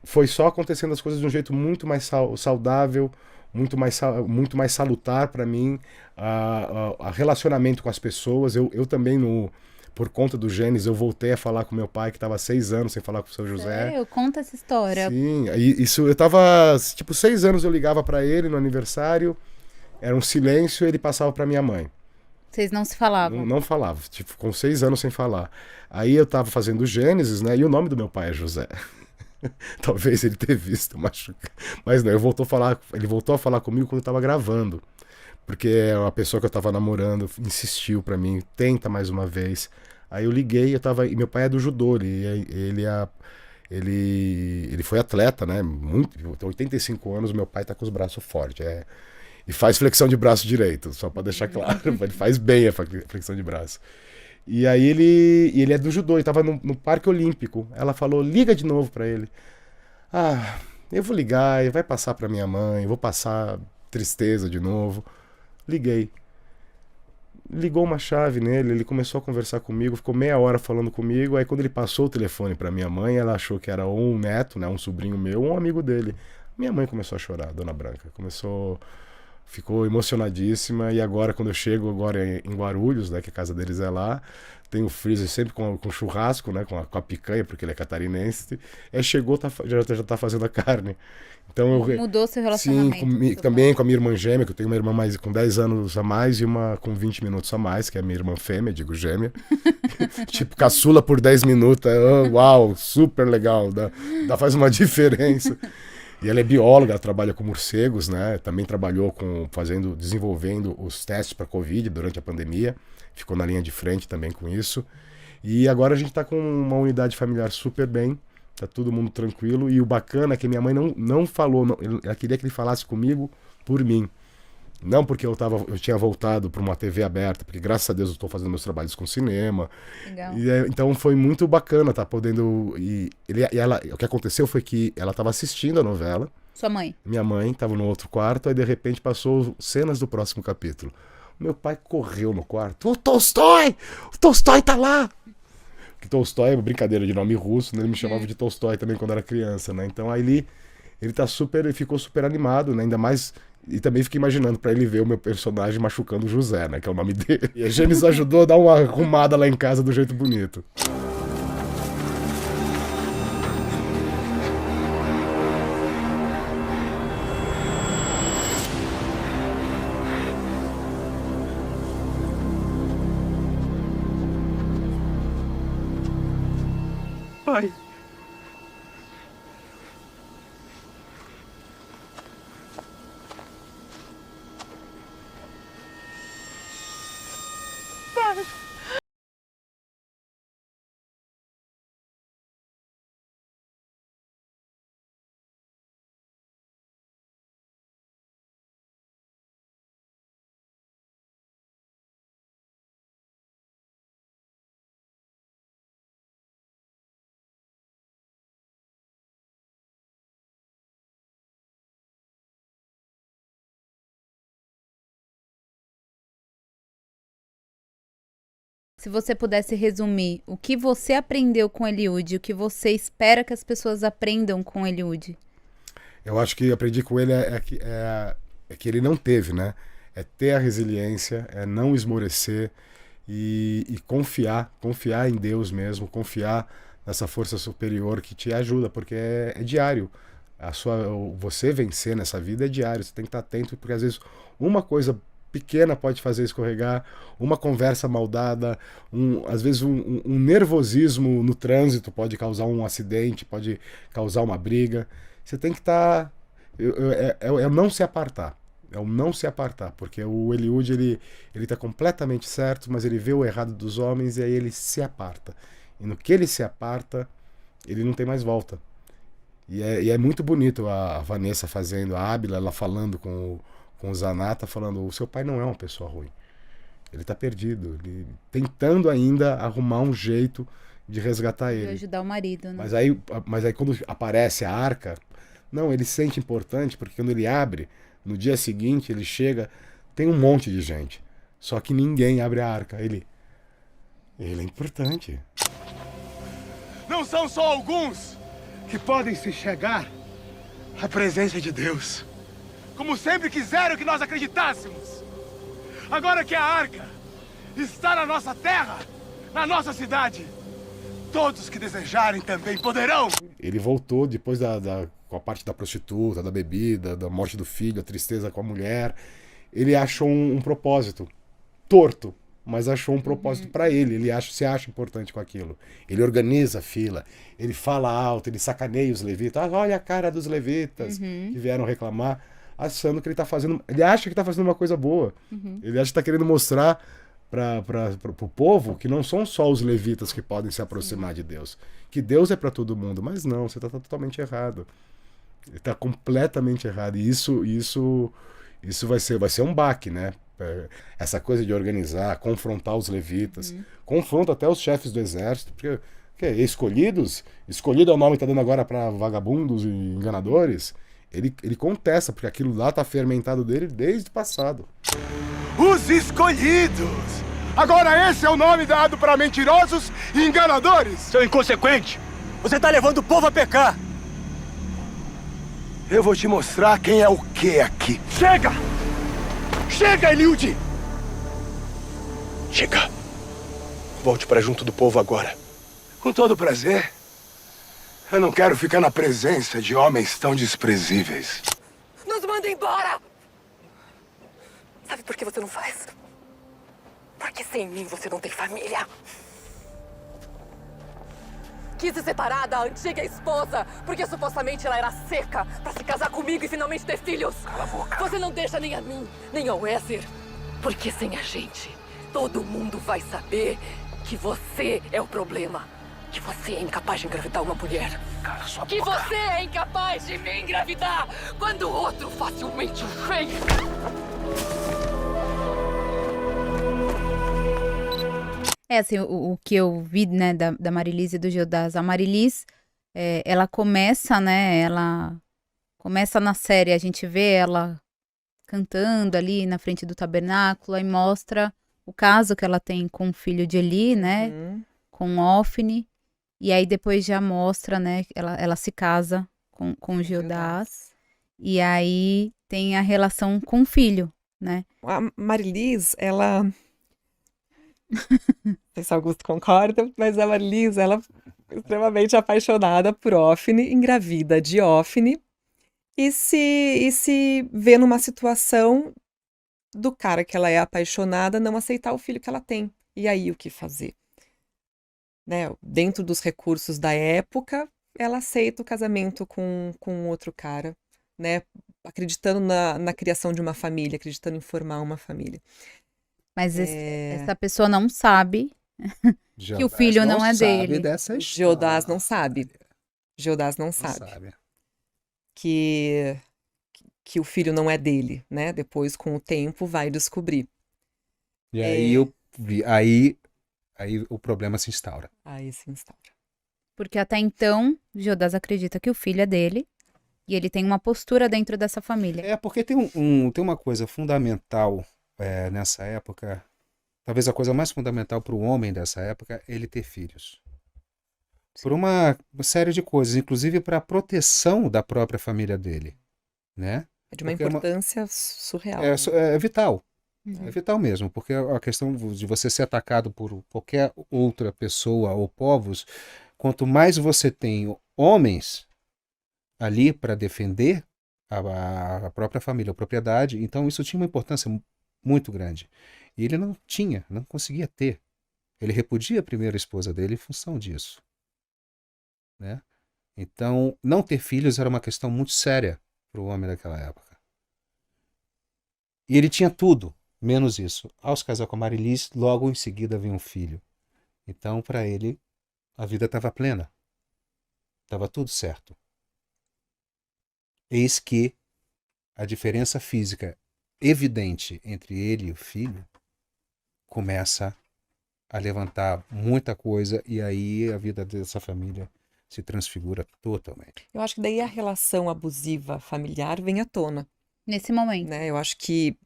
foi só acontecendo as coisas de um jeito muito mais saudável, muito mais salutar para mim, a relacionamento com as pessoas. Eu também, por conta do Gênesis, eu voltei a falar com meu pai, que estava 6 anos sem falar com o seu José. Eu conto essa história. Sim, isso, eu tava, tipo, 6 anos eu ligava para ele no aniversário, era um silêncio, ele passava para minha mãe. Vocês não se falavam? Não falava, tipo, com 6 anos sem falar. Aí eu tava fazendo o Gênesis, né, e o nome do meu pai é José. Talvez ele tenha visto machucar. Mas não, ele voltou a falar comigo quando eu tava gravando. Porque uma pessoa que eu tava namorando insistiu pra mim, tenta mais uma vez. Aí eu liguei, e meu pai é do judô, ele foi atleta, né? Tem 85 anos, meu pai tá com os braços fortes. E faz flexão de braço direito, só pra deixar claro. Ele faz bem a flexão de braço. E aí ele é do judô, ele tava no Parque Olímpico. Ela falou, liga de novo pra ele. Eu vou ligar, vai passar pra minha mãe, vou passar tristeza de novo. Liguei. Ligou uma chave nele, ele começou a conversar comigo, ficou meia hora falando comigo. Aí quando ele passou o telefone pra minha mãe, ela achou que era ou um neto, né, um sobrinho meu, ou um amigo dele. Minha mãe começou a chorar, Dona Branca. Ficou emocionadíssima. E agora, quando eu chego em Guarulhos, né, que a casa deles é lá, tem o freezer sempre com churrasco, né, com a picanha, porque ele é catarinense. Chegou, já tá fazendo a carne. Então mudou seu relacionamento? Sim, também com a minha irmã gêmea, que eu tenho uma irmã com 10 anos a mais e uma com 20 minutos a mais, que é a minha irmã fêmea, digo gêmea. Tipo, caçula por 10 minutos. Uau, super legal, faz uma diferença. E ela é bióloga, ela trabalha com morcegos, né? Também trabalhou desenvolvendo os testes para Covid durante a pandemia. Ficou na linha de frente também com isso. E agora a gente está com uma unidade familiar super bem. Tá todo mundo tranquilo. E o bacana é que minha mãe não falou. Ela queria que ele falasse comigo por mim. Não porque eu tinha voltado para uma TV aberta, porque graças a Deus eu estou fazendo meus trabalhos com cinema. Legal. Então foi muito bacana, tá podendo. O que aconteceu foi que ela estava assistindo a novela. Sua mãe? Minha mãe estava no outro quarto, aí de repente passou cenas do próximo capítulo. Meu pai correu no quarto. O Tolstói tá lá! Que Tolstói é uma brincadeira de nome russo, né? Ele me chamava de Tolstói também quando era criança, né? Então aí ele ficou super animado, né? Ainda mais. E também fiquei imaginando pra ele ver o meu personagem machucando o José, né? Que é o nome dele. E a Gênesis ajudou a dar uma arrumada lá em casa do jeito bonito. Pai. Se você pudesse resumir o que você aprendeu com Eliud, o que você espera que as pessoas aprendam com Eliud? Eu acho que aprendi com ele é que ele não teve, né? É ter a resiliência, é não esmorecer e confiar em Deus mesmo, confiar nessa força superior que te ajuda, porque é diário. Você vencer nessa vida é diário, você tem que estar atento, porque às vezes uma coisa pequena pode fazer escorregar, uma conversa mal dada, às vezes um nervosismo no trânsito pode causar um acidente, pode causar uma briga. Você tem que estar... É não se apartar. É o não se apartar, porque o Eliud, ele tá completamente certo, mas ele vê o errado dos homens e aí ele se aparta. E no que ele se aparta, ele não tem mais volta. E é muito bonito a Vanessa fazendo, a Ábila, ela falando com o Zanata, falando, o seu pai não é uma pessoa ruim. Ele está perdido, ele tentando ainda arrumar um jeito de resgatar De ele. ajudar o marido, né? Mas aí quando aparece a arca, não, ele se sente importante, porque quando ele abre, no dia seguinte ele chega, tem um monte de gente. Só que ninguém abre a arca. Ele é importante. Não são só alguns que podem se chegar à presença de Deus, como sempre quiseram que nós acreditássemos. Agora que a arca está na nossa terra, na nossa cidade, todos que desejarem também poderão. Ele voltou depois com a parte da prostituta, da bebida, da morte do filho, a tristeza com a mulher. Ele achou um propósito torto, mas achou um propósito para ele. Ele se acha importante com aquilo. Ele organiza a fila, ele fala alto, ele sacaneia os levitas. Olha a cara dos levitas que vieram reclamar, achando que ele tá fazendo. Ele acha que tá fazendo uma coisa boa. Ele acha que tá querendo mostrar para o povo que não são só os levitas que podem se aproximar de Deus, que Deus é para todo mundo. Mas não, você tá totalmente errado. Ele tá completamente errado. E isso vai ser um baque, né? Essa coisa de organizar, confrontar os levitas, confronta até os chefes do exército, porque escolhidos, escolhido é o nome que tá dando agora para vagabundos e enganadores. Ele contesta, porque aquilo lá tá fermentado dele desde o passado. Os escolhidos! Agora esse é o nome dado para mentirosos e enganadores! Seu inconsequente! Você tá levando o povo a pecar! Eu vou te mostrar quem é o que aqui. Chega! Chega, Eliud! Chega! Volte para junto do povo agora. Com todo prazer. Eu não quero ficar na presença de homens tão desprezíveis. Nos manda embora! Sabe por que você não faz? Porque sem mim você não tem família. Quis se separar da antiga esposa, porque supostamente ela era seca pra se casar comigo e finalmente ter filhos. Cala a boca. Você não deixa nem a mim, nem ao Ézer. Porque sem a gente, todo mundo vai saber que você é o problema. Que você é incapaz de engravidar uma mulher. Cala sua que boca. você é incapaz de me engravidar, quando o outro facilmente o fez. Assim, o que eu vi, né, da Marilis e do Judás. A Marilis, ela começa, né, ela começa na série, a gente vê ela cantando ali na frente do tabernáculo, e mostra o caso que ela tem com o filho de Eli, né, com Ofni, e aí depois já mostra, né, ela se casa com o Judás, e aí tem a relação com o filho, né. A Marilis, ela... Não sei se Augusto concorda, mas a Marilis, ela é extremamente apaixonada por Ofni, engravida de Ofni, e se vê numa situação do cara que ela é apaixonada não aceitar o filho que ela tem. E aí, o que fazer? Né? Dentro dos recursos da época, ela aceita o casamento com outro cara, né? Acreditando na criação de uma família, acreditando em formar uma família. Mas essa pessoa não sabe que o filho não é dele. Judás não sabe. Judás não sabe. Que o filho não é dele, né? Depois, com o tempo, vai descobrir. E aí o problema se instaura. Aí se instaura. Porque até então, Judás acredita que o filho é dele e ele tem uma postura dentro dessa família. Porque tem uma coisa fundamental nessa época, talvez a coisa mais fundamental para o homem dessa época, é ele ter filhos. Por uma série de coisas, inclusive para a proteção da própria família dele, né? É de uma importância surreal. É vital. É vital mesmo, porque a questão de você ser atacado por qualquer outra pessoa ou povos, quanto mais você tem homens ali para defender a própria família, a propriedade, então isso tinha uma importância muito grande. E ele não conseguia ter. Ele repudia a primeira esposa dele em função disso, né? Então, não ter filhos era uma questão muito séria para o homem daquela época. E ele tinha tudo, menos isso. Ao se casar com a Marilis, logo em seguida veio um filho. Então, para ele, a vida estava plena. Estava tudo certo. Eis que a diferença física evidente entre ele e o filho começa a levantar muita coisa e aí a vida dessa família se transfigura totalmente. Eu acho que daí a relação abusiva familiar vem à tona. Nesse momento. Né? Eu acho que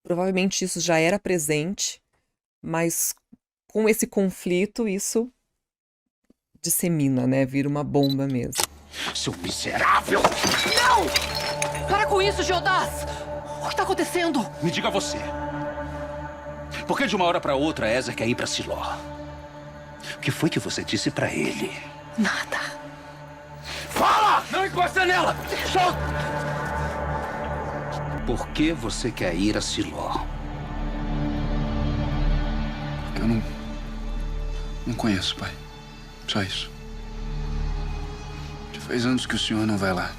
provavelmente isso já era presente, mas com esse conflito isso dissemina, né? Vira uma bomba mesmo. Seu miserável! Não! Para com isso, Jodás! O que está acontecendo? Me diga você. Por que de uma hora para outra Ezer quer ir para Siló? O que foi que você disse para ele? Nada. Fala! Não encosta nela! Solta! Por que você quer ir a Siló? Eu não conheço, pai. Só isso. Já faz anos que o senhor não vai lá.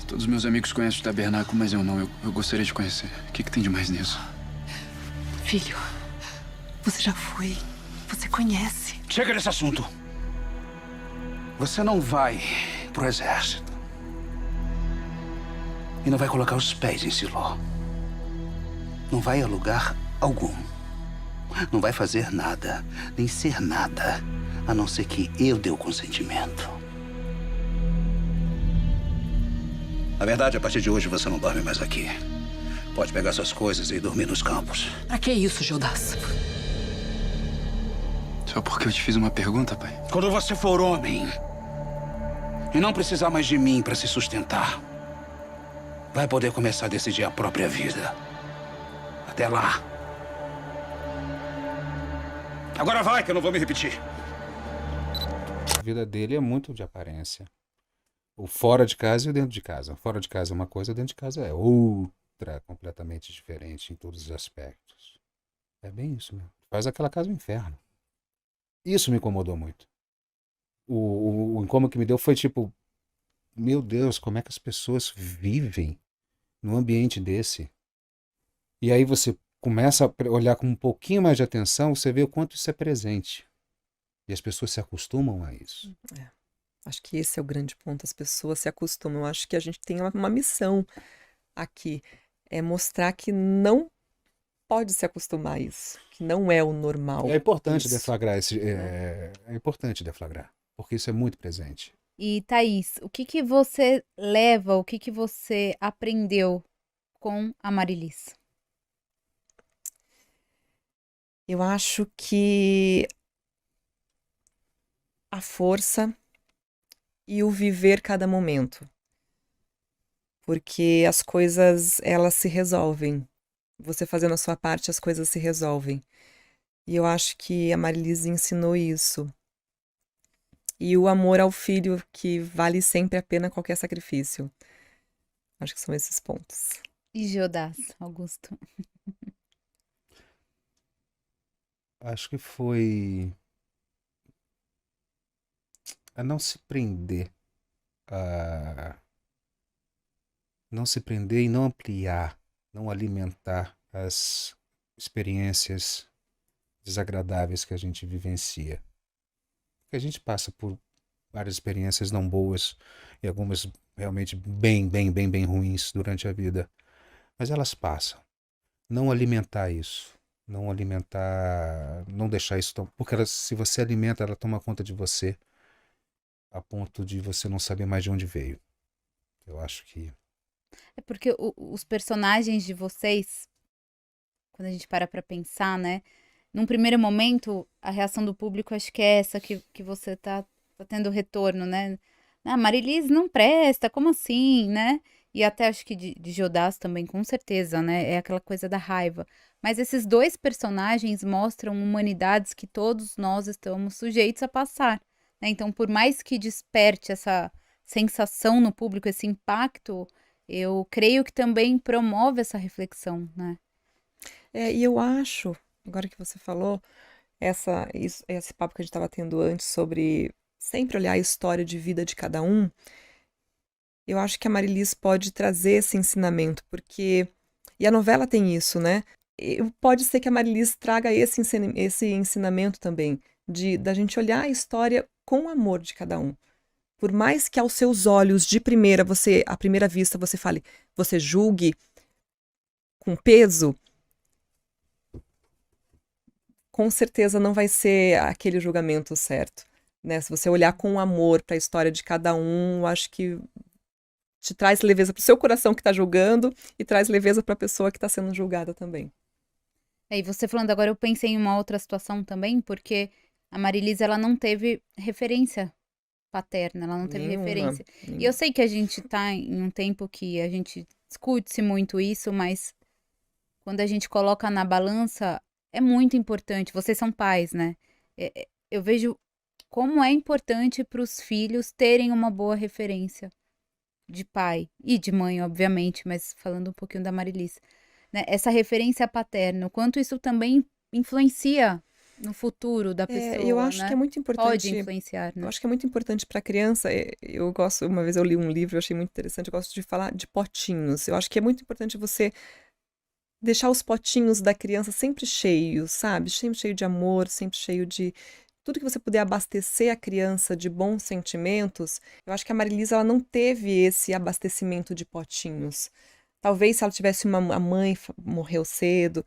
Todos os meus amigos conhecem o tabernáculo, mas eu não. Eu gostaria de conhecer. O que tem de mais nisso? Filho, você já foi. Você conhece. Chega desse assunto. Você não vai pro exército. E não vai colocar os pés em Siló. Não vai a lugar algum. Não vai fazer nada, nem ser nada, a não ser que eu dê o consentimento. Na verdade, a partir de hoje você não dorme mais aqui. Pode pegar suas coisas e dormir nos campos. Pra que isso, Jodás? Só porque eu te fiz uma pergunta, pai? Quando você for homem e não precisar mais de mim para se sustentar, vai poder começar a decidir a própria vida. Até lá. Agora vai, que eu não vou me repetir. A vida dele é muito de aparência. O fora de casa e o dentro de casa. Fora de casa é uma coisa, dentro de casa é outra, completamente diferente em todos os aspectos. É bem isso mesmo. Faz aquela casa um inferno. Isso me incomodou muito. O incômodo que me deu foi tipo, meu Deus, como é que as pessoas vivem num ambiente desse? E aí você começa a olhar com um pouquinho mais de atenção, você vê o quanto isso é presente. E as pessoas se acostumam a isso. Acho que esse é o grande ponto, as pessoas se acostumam. Eu acho que a gente tem uma missão aqui, é mostrar que não pode se acostumar a isso, que não é o normal. É importante deflagrar é importante deflagrar, porque isso é muito presente. E Thaís, o que você leva, o que você aprendeu com a Marilis? Eu acho que a força e o viver cada momento. Porque as coisas, elas se resolvem. Você fazendo a sua parte, as coisas se resolvem. E eu acho que a Marilis ensinou isso. E o amor ao filho, que vale sempre a pena qualquer sacrifício. Acho que são esses pontos. E Jodás, Augusto? Acho que foi a não se prender e não ampliar, não alimentar as experiências desagradáveis que a gente vivencia. Porque a gente passa por várias experiências não boas e algumas realmente bem ruins durante a vida. Mas elas passam. Não alimentar isso. Não alimentar, não deixar isso... Porque se você alimenta, ela toma conta de você a ponto de você não saber mais de onde veio. Eu acho que... É porque os personagens de vocês, quando a gente para pra pensar, né? Num primeiro momento, a reação do público acho que é essa que você tá tendo retorno, né? Ah, Marilis não presta, como assim, né? E até acho que de Jodás também, com certeza, né? É aquela coisa da raiva. Mas esses dois personagens mostram humanidades que todos nós estamos sujeitos a passar, né? Então, por mais que desperte essa sensação no público, esse impacto, eu creio que também promove essa reflexão, né? E eu acho, agora que você falou, esse papo que a gente estava tendo antes sobre sempre olhar a história de vida de cada um, eu acho que a Marilis pode trazer esse ensinamento, porque... E a novela tem isso, né? Pode ser que a Marilis traga esse ensinamento também, da gente olhar a história com o amor de cada um. Por mais que aos seus olhos, de primeira, à primeira vista, você fale, você julgue com peso, com certeza não vai ser aquele julgamento certo, né? Se você olhar com amor para a história de cada um, eu acho que te traz leveza para o seu coração que está julgando e traz leveza para a pessoa que está sendo julgada também. E você falando agora, eu pensei em uma outra situação também, porque a Marilisa, ela não teve referência paterna, ela não teve referência. E eu sei que a gente tá em um tempo que a gente discute-se muito isso, mas quando a gente coloca na balança, é muito importante. Vocês são pais, né? Eu vejo como é importante para os filhos terem uma boa referência de pai e de mãe, obviamente, mas falando um pouquinho da Marilisa, né? Essa referência paterna, o quanto isso também influencia no futuro da pessoa, eu acho né? que é muito importante. Pode influenciar, né? Eu acho que é muito importante para a criança. Eu gosto, uma vez eu li um livro, eu achei muito interessante, eu gosto de falar de potinhos. Eu acho que é muito importante você deixar os potinhos da criança sempre cheios, sabe? Sempre cheio de amor, sempre cheio de tudo que você puder abastecer a criança de bons sentimentos. Eu acho que a Marilisa, ela não teve esse abastecimento de potinhos. Talvez se ela tivesse a mãe morreu cedo.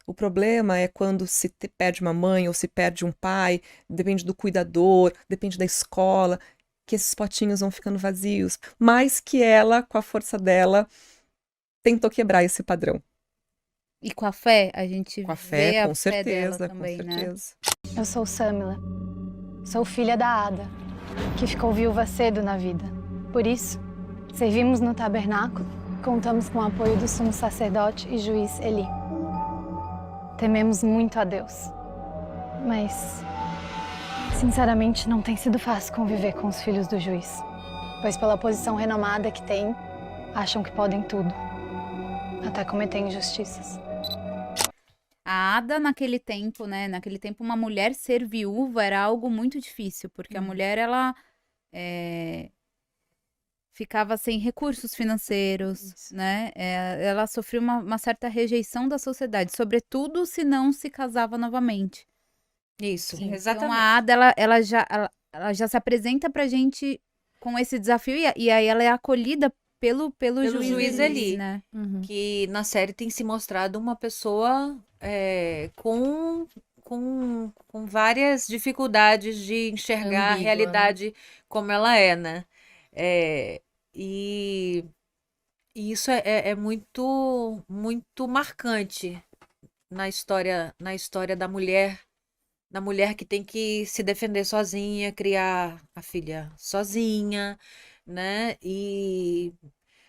O problema é quando se perde uma mãe ou se perde um pai, depende do cuidador, depende da escola, que esses potinhos vão ficando vazios. Mas que ela, com a força dela, tentou quebrar esse padrão. E com a fé, a gente com a vê fé, a com fé dela certeza, também, com certeza. Né? Eu sou Samila. Sou filha da Ada, que ficou viúva cedo na vida. Por isso, servimos no tabernáculo, contamos com o apoio do sumo sacerdote e juiz Eli. Tememos muito a Deus, mas, sinceramente, não tem sido fácil conviver com os filhos do juiz, pois pela posição renomada que têm, acham que podem tudo, até cometer injustiças. A Ada, naquele tempo, né? Naquele tempo, uma mulher ser viúva era algo muito difícil, porque a mulher, ela ficava sem recursos financeiros, né? Ela sofreu uma certa rejeição da sociedade, sobretudo se não se casava novamente. Isso, Sim, exatamente. Então, a Ada, ela já se apresenta pra gente com esse desafio, e aí ela é acolhida pelo juiz Eli, né? Que na série tem se mostrado uma pessoa com várias dificuldades de enxergar a realidade como ela é, né? E isso é muito, muito marcante na história da mulher que tem que se defender sozinha, criar a filha sozinha, né? E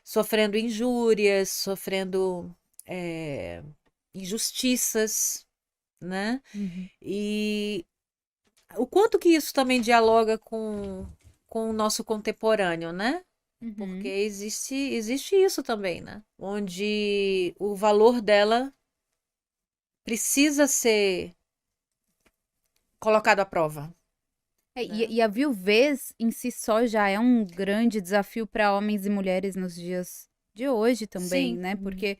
sofrendo injúrias, sofrendo injustiças, né? E o quanto que isso também dialoga com o nosso contemporâneo, né? Porque existe isso também, né? Onde o valor dela precisa ser colocado à prova. E a viuvez em si só já é um grande desafio para homens e mulheres nos dias de hoje também, né? Porque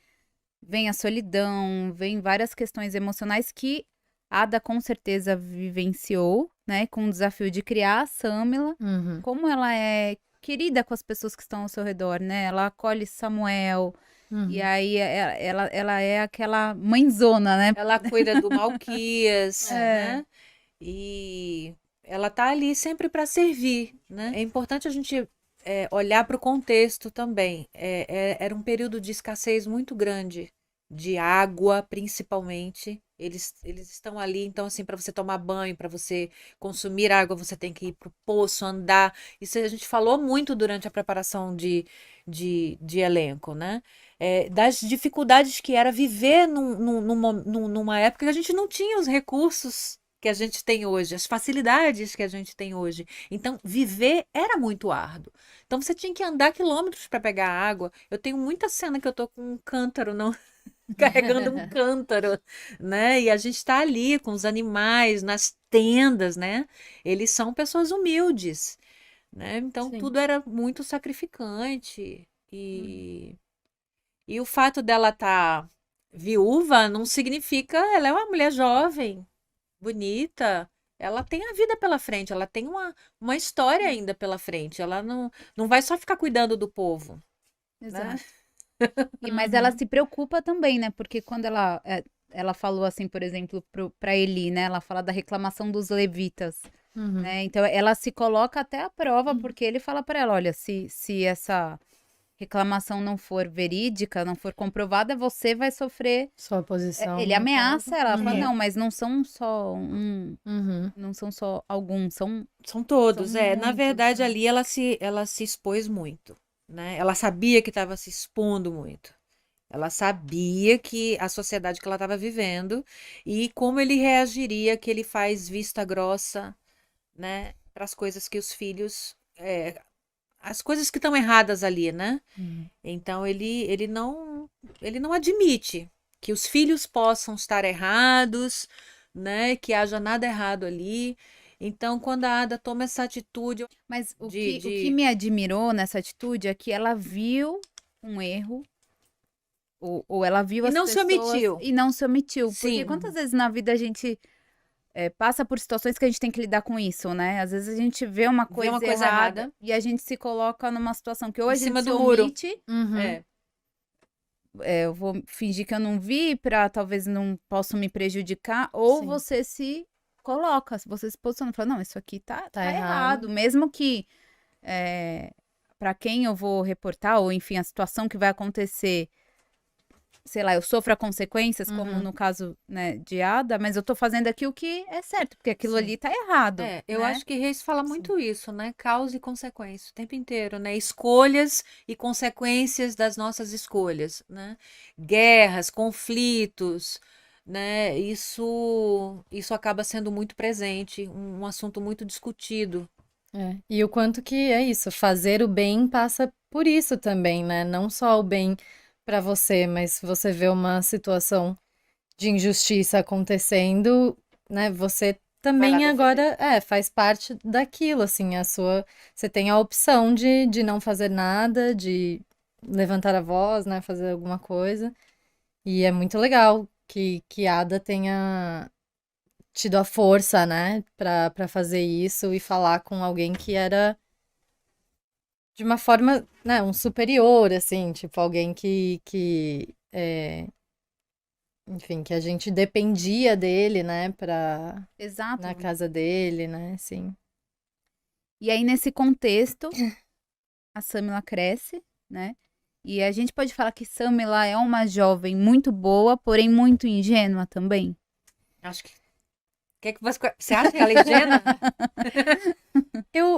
vem a solidão, vem várias questões emocionais que a Ada com certeza vivenciou, né? Com o desafio de criar a Samila, como ela é querida com as pessoas que estão ao seu redor, né? Ela acolhe Samuel, e aí ela é aquela mãezona, né? Ela cuida do Malquias, né? E ela tá ali sempre para servir, né? É importante a gente olhar para o contexto também. Era um período de escassez muito grande, de água principalmente. Eles estão ali, então assim, para você tomar banho, para você consumir água, você tem que ir pro poço, andar. Isso a gente falou muito durante a preparação de elenco, né? Das dificuldades que era viver numa época que a gente não tinha os recursos que a gente tem hoje, as facilidades que a gente tem hoje. Então, viver era muito árduo. Então, você tinha que andar quilômetros para pegar água. Eu tenho muita cena que eu tô com um cântaro, não... carregando um cântaro, né? E a gente está ali com os animais, nas tendas, né? Eles são pessoas humildes, né? Então, tudo era muito sacrificante. E o fato dela estar viúva não significa... Ela é uma mulher jovem, bonita, ela tem a vida pela frente, ela tem uma história ainda pela frente, ela não vai só ficar cuidando do povo. Exato. Né? Mas ela se preocupa também, né? Porque quando ela ela falou assim, por exemplo, pra Eli, né? Ela fala da reclamação dos levitas, né? Então ela se coloca até à prova, porque ele fala pra ela, olha, se essa reclamação não for verídica, não for comprovada, você vai sofrer. Sua posição. Ele ameaça ela, fala, Uhum. não, mas não são só não são só alguns, são todos. são Na muitos, verdade, né? ali ela se expôs muito, né? Ela sabia que estava se expondo muito. Ela sabia que a sociedade que ela estava vivendo e como ele reagiria, que ele faz vista grossa, né, para as coisas que os filhos, as coisas que estão erradas ali, né? Então ele não admite que os filhos possam estar errados, né, que haja nada errado ali. Então, quando a Ada toma essa atitude, Mas o que me admirou nessa atitude é que ela viu um erro, ou ela viu E as não se pessoas omitiu. e não se omitiu. Porque Sim. quantas vezes na vida a gente passa por situações que a gente tem que lidar com isso, né? Às vezes a gente vê uma coisa, coisa errada. e a gente se coloca numa situação que ou a Em gente cima se do muro. omite, É. eu vou fingir que eu não vi pra talvez não possa me prejudicar, ou Sim. você se coloca, você se posiciona e fala, não, isso aqui tá Tá errado. Mesmo que para quem eu vou reportar, ou enfim, a situação que vai acontecer, sei lá, eu sofro consequências, como no caso, né, de Ada, mas eu tô fazendo aqui o que é certo, porque aquilo ali tá errado. Eu né? acho que Reis fala muito isso, né? Causa e consequência, o tempo inteiro, né? Escolhas e consequências das nossas escolhas, né? Guerras, conflitos, né? Isso acaba sendo muito presente, um assunto muito discutido. E o quanto que é isso, fazer o bem passa por isso também, né? Não só o bem para você, mas se você vê uma situação de injustiça acontecendo, né? Você também agora faz parte daquilo, assim, você tem a opção de não fazer nada, de levantar a voz, né? Fazer alguma coisa. E é muito legal que Ada tenha tido a força, né, pra fazer isso e falar com alguém que era de uma forma, né, um superior, assim, tipo, alguém enfim, que a gente dependia dele, né, Exato. na casa dele, né, sim. E aí, nesse contexto, a Samila cresce, né? E a gente pode falar que Samila é uma jovem muito boa, porém muito ingênua também. Acho que você acha que ela é ingênua?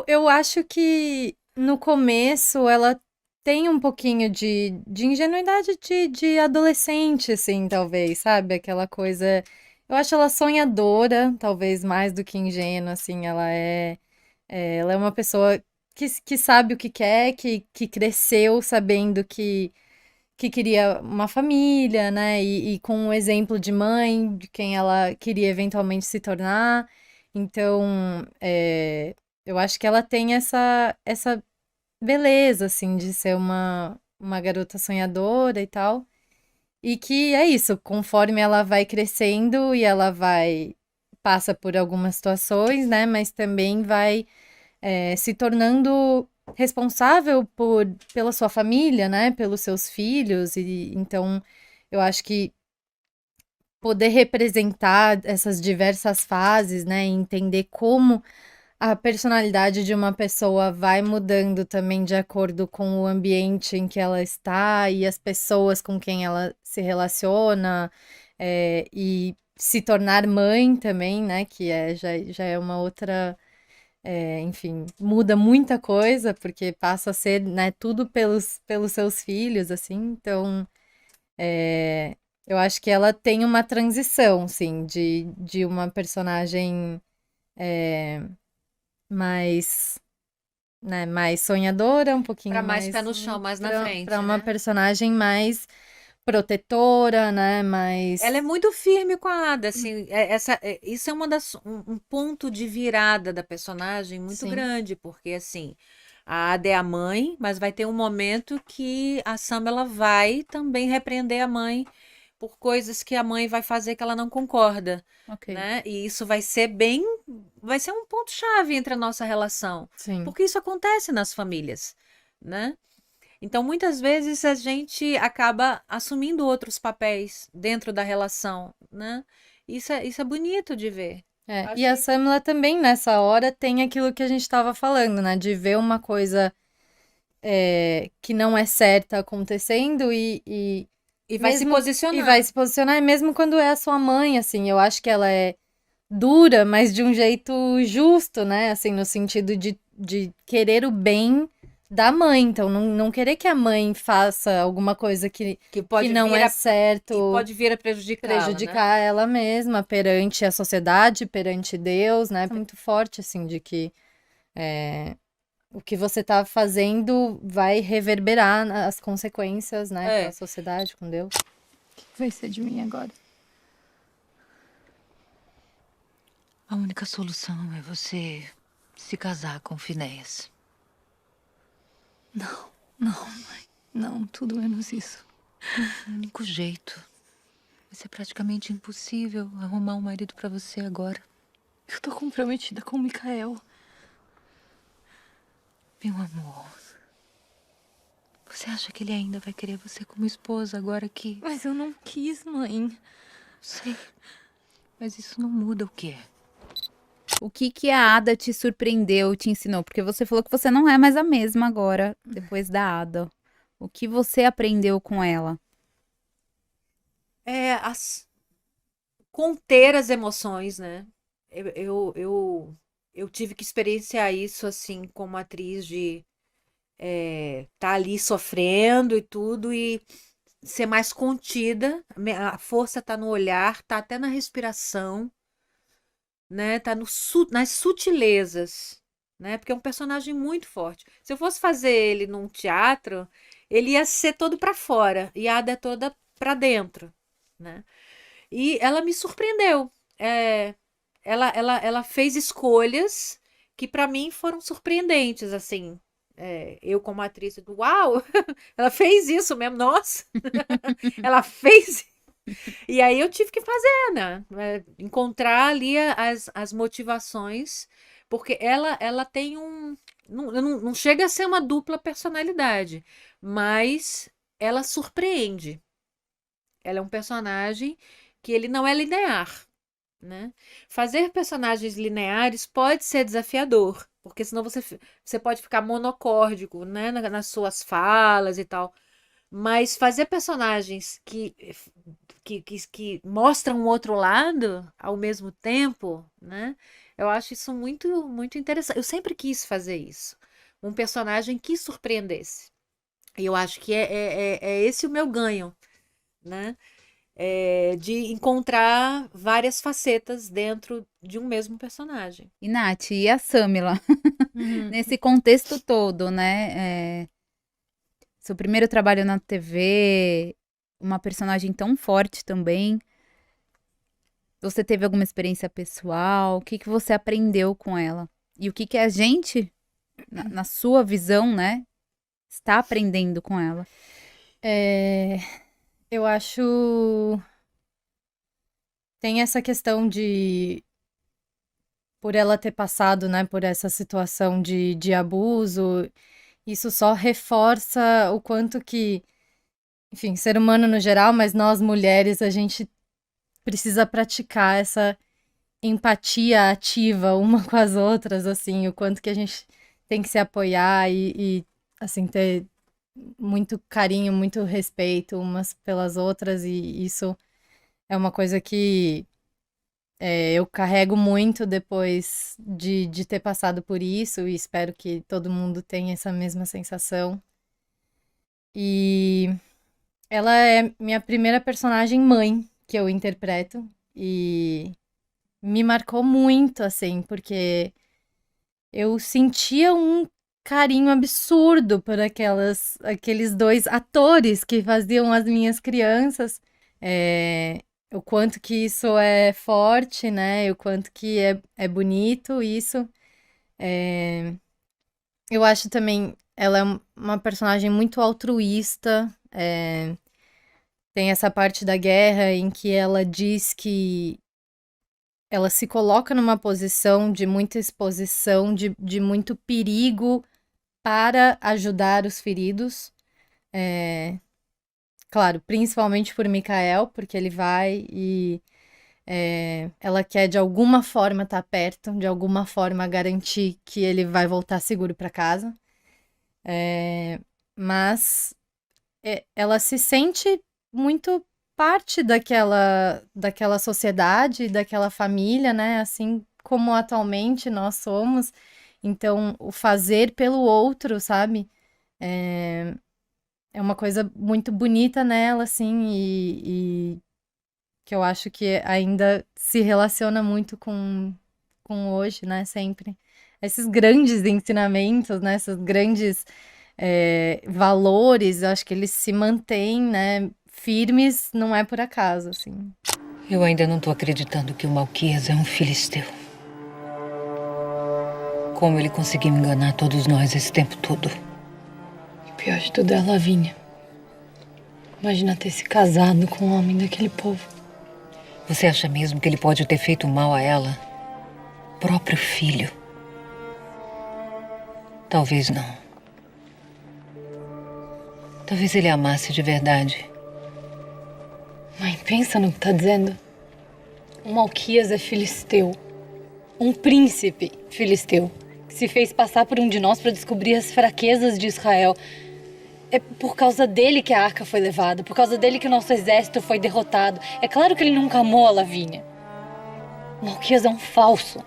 Eu acho que no começo ela tem um pouquinho de ingenuidade de adolescente, assim, talvez, sabe? Aquela coisa. Eu acho ela sonhadora, talvez mais do que ingênua, assim. Ela é uma pessoa que sabe o que quer, que cresceu sabendo que queria uma família, né? E com um exemplo de mãe, de quem ela queria eventualmente se tornar. Então, eu acho que ela tem essa beleza, assim, de ser uma garota sonhadora e tal. E que é isso, conforme ela vai crescendo e ela passa por algumas situações, né? Mas também vai se tornando responsável pela sua família, né? Pelos seus filhos. E então, eu acho que poder representar essas diversas fases, né? E entender como a personalidade de uma pessoa vai mudando também de acordo com o ambiente em que ela está e as pessoas com quem ela se relaciona, e se tornar mãe também, né? Que já é uma outra. Enfim, muda muita coisa, porque passa a ser, né, tudo pelos seus filhos, assim. Então, eu acho que ela tem uma transição, sim, de uma personagem mais, né, mais sonhadora, um pouquinho Pra mais mais pé no chão, mais na frente, para uma né? personagem mais protetora, né, mais... Ela é muito firme com a Ada, assim, isso é um ponto de virada da personagem muito Sim. grande, porque assim, a Ada é a mãe, mas vai ter um momento que a Sam ela vai também repreender a mãe por coisas que a mãe vai fazer que ela não concorda, Ok. né? E isso vai ser um ponto-chave entre a nossa relação, Sim. porque isso acontece nas famílias, né? Então, muitas vezes a gente acaba assumindo outros papéis dentro da relação, né? Isso é bonito de ver. Acho E a Samila também, nessa hora, tem aquilo que a gente estava falando, né? De ver uma coisa que não é certa acontecendo E vai se posicionar. E vai se posicionar, e mesmo quando é a sua mãe, assim, eu acho que ela é dura, mas de um jeito justo, né? Assim, no sentido de querer o bem da mãe. Então, não querer que a mãe faça alguma coisa que não vir é a- certo. que pode vir a prejudicá-la, né? ela mesma perante a sociedade, perante Deus, né? É muito forte, assim, de que o que você tá fazendo vai reverberar as consequências, né? Com a sociedade, com Deus. O que vai ser de mim agora? A única solução é você se casar com Finéias. Não, mãe. Não, tudo menos isso. O único jeito. Vai ser praticamente impossível arrumar um marido pra você agora. Eu tô comprometida com o Mikael. Meu amor. Você acha que ele ainda vai querer você como esposa agora que... Mas eu não quis, mãe. Sei. Mas isso não muda o quê? O que a Ada te surpreendeu, te ensinou? Porque você falou que você não é mais a mesma agora, depois da Ada. O que você aprendeu com ela? Conter as emoções, né? Eu tive que experienciar isso, assim, como atriz de tá ali sofrendo e tudo, e ser mais contida. A força tá no olhar, tá até na respiração, né? Tá nas sutilezas, né? Porque é um personagem muito forte. Se eu fosse fazer ele num teatro, ele ia ser todo pra fora e a Ada é toda pra dentro, né? E ela me surpreendeu. Ela fez escolhas que pra mim foram surpreendentes, assim. Eu como atriz, uau, ela fez isso mesmo, nossa, ela fez. E aí eu tive que fazer, né? Encontrar ali as motivações, porque ela tem não chega a ser uma dupla personalidade, mas ela surpreende. Ela é um personagem que ele não é linear, né? Fazer personagens lineares pode ser desafiador, porque senão você pode ficar monocórdico, né, nas suas falas e tal. Mas fazer personagens que mostram um outro lado ao mesmo tempo, né? Eu acho isso muito, muito interessante. Eu sempre quis fazer isso. Um personagem que surpreendesse. E eu acho que é esse o meu ganho, né? De encontrar várias facetas dentro de um mesmo personagem. E Nath, e a Samila? Nesse contexto todo, né? Seu primeiro trabalho na TV, uma personagem tão forte também. Você teve alguma experiência pessoal? O que você aprendeu com ela? E o que a gente, na sua visão, né, está aprendendo com ela? Eu acho... Tem essa questão de... Por ela ter passado, né, por essa situação de abuso, isso só reforça o quanto que, enfim, ser humano no geral, mas nós mulheres, a gente precisa praticar essa empatia ativa uma com as outras, assim, o quanto que a gente tem que se apoiar e assim, ter muito carinho, muito respeito umas pelas outras, e isso é uma coisa que eu carrego muito depois de ter passado por isso, e espero que todo mundo tenha essa mesma sensação. E ela é minha primeira personagem mãe que eu interpreto, e me marcou muito, assim, porque eu sentia um carinho absurdo por aqueles dois atores que faziam as minhas crianças. O quanto que isso é forte, né? O quanto que é bonito isso. Eu acho também ela é uma personagem muito altruísta. Tem essa parte da guerra em que ela diz que ela se coloca numa posição de muita exposição, de muito perigo para ajudar os feridos, Claro, principalmente por Mikael, porque ele vai e ela quer de alguma forma estar perto, de alguma forma garantir que ele vai voltar seguro para casa. Mas ela se sente muito parte daquela sociedade, daquela família, né? Assim como atualmente nós somos. Então, o fazer pelo outro, sabe? É uma coisa muito bonita nela, assim, e que eu acho que ainda se relaciona muito com hoje, né? Sempre. Esses grandes ensinamentos, né? Esses grandes valores, eu acho que eles se mantêm, né? Firmes, não é por acaso, assim. Eu ainda não tô acreditando que o Malquias é um filisteu. Como ele conseguiu enganar todos nós esse tempo todo. O pior de tudo é a Lavínia. Imagina ter se casado com um homem daquele povo. Você acha mesmo que ele pode ter feito mal a ela? Próprio filho? Talvez não. Talvez ele amasse de verdade. Mãe, pensa no que tá dizendo. O Malquias é filisteu. Um príncipe filisteu. Que se fez passar por um de nós para descobrir as fraquezas de Israel. É por causa dele que a arca foi levada. Por causa dele que o nosso exército foi derrotado. É claro que ele nunca amou a Lavínia. O Malquias é um falso.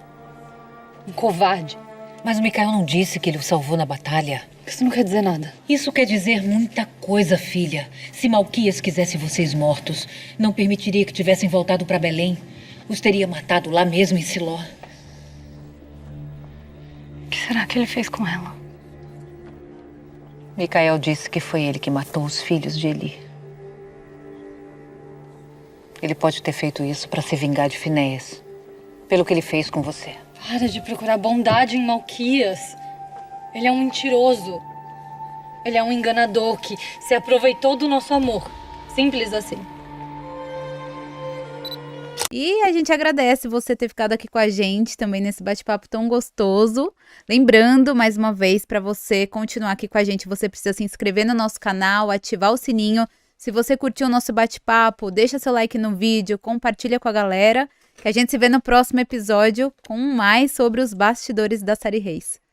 Um covarde. Mas o Mikael não disse que ele o salvou na batalha. Isso não quer dizer nada. Isso quer dizer muita coisa, filha. Se Malquias quisesse vocês mortos, não permitiria que tivessem voltado para Belém. Os teria matado lá mesmo em Siló. O que será que ele fez com ela? Mikael disse que foi ele que matou os filhos de Eli. Ele pode ter feito isso para se vingar de Finéias. Pelo que ele fez com você. Para de procurar bondade em Malquias. Ele é um mentiroso. Ele é um enganador que se aproveitou do nosso amor. Simples assim. E a gente agradece você ter ficado aqui com a gente também nesse bate-papo tão gostoso. Lembrando, mais uma vez, para você continuar aqui com a gente, você precisa se inscrever no nosso canal, ativar o sininho. Se você curtiu o nosso bate-papo, deixa seu like no vídeo, compartilha com a galera, que a gente se vê no próximo episódio com mais sobre os bastidores da série Reis.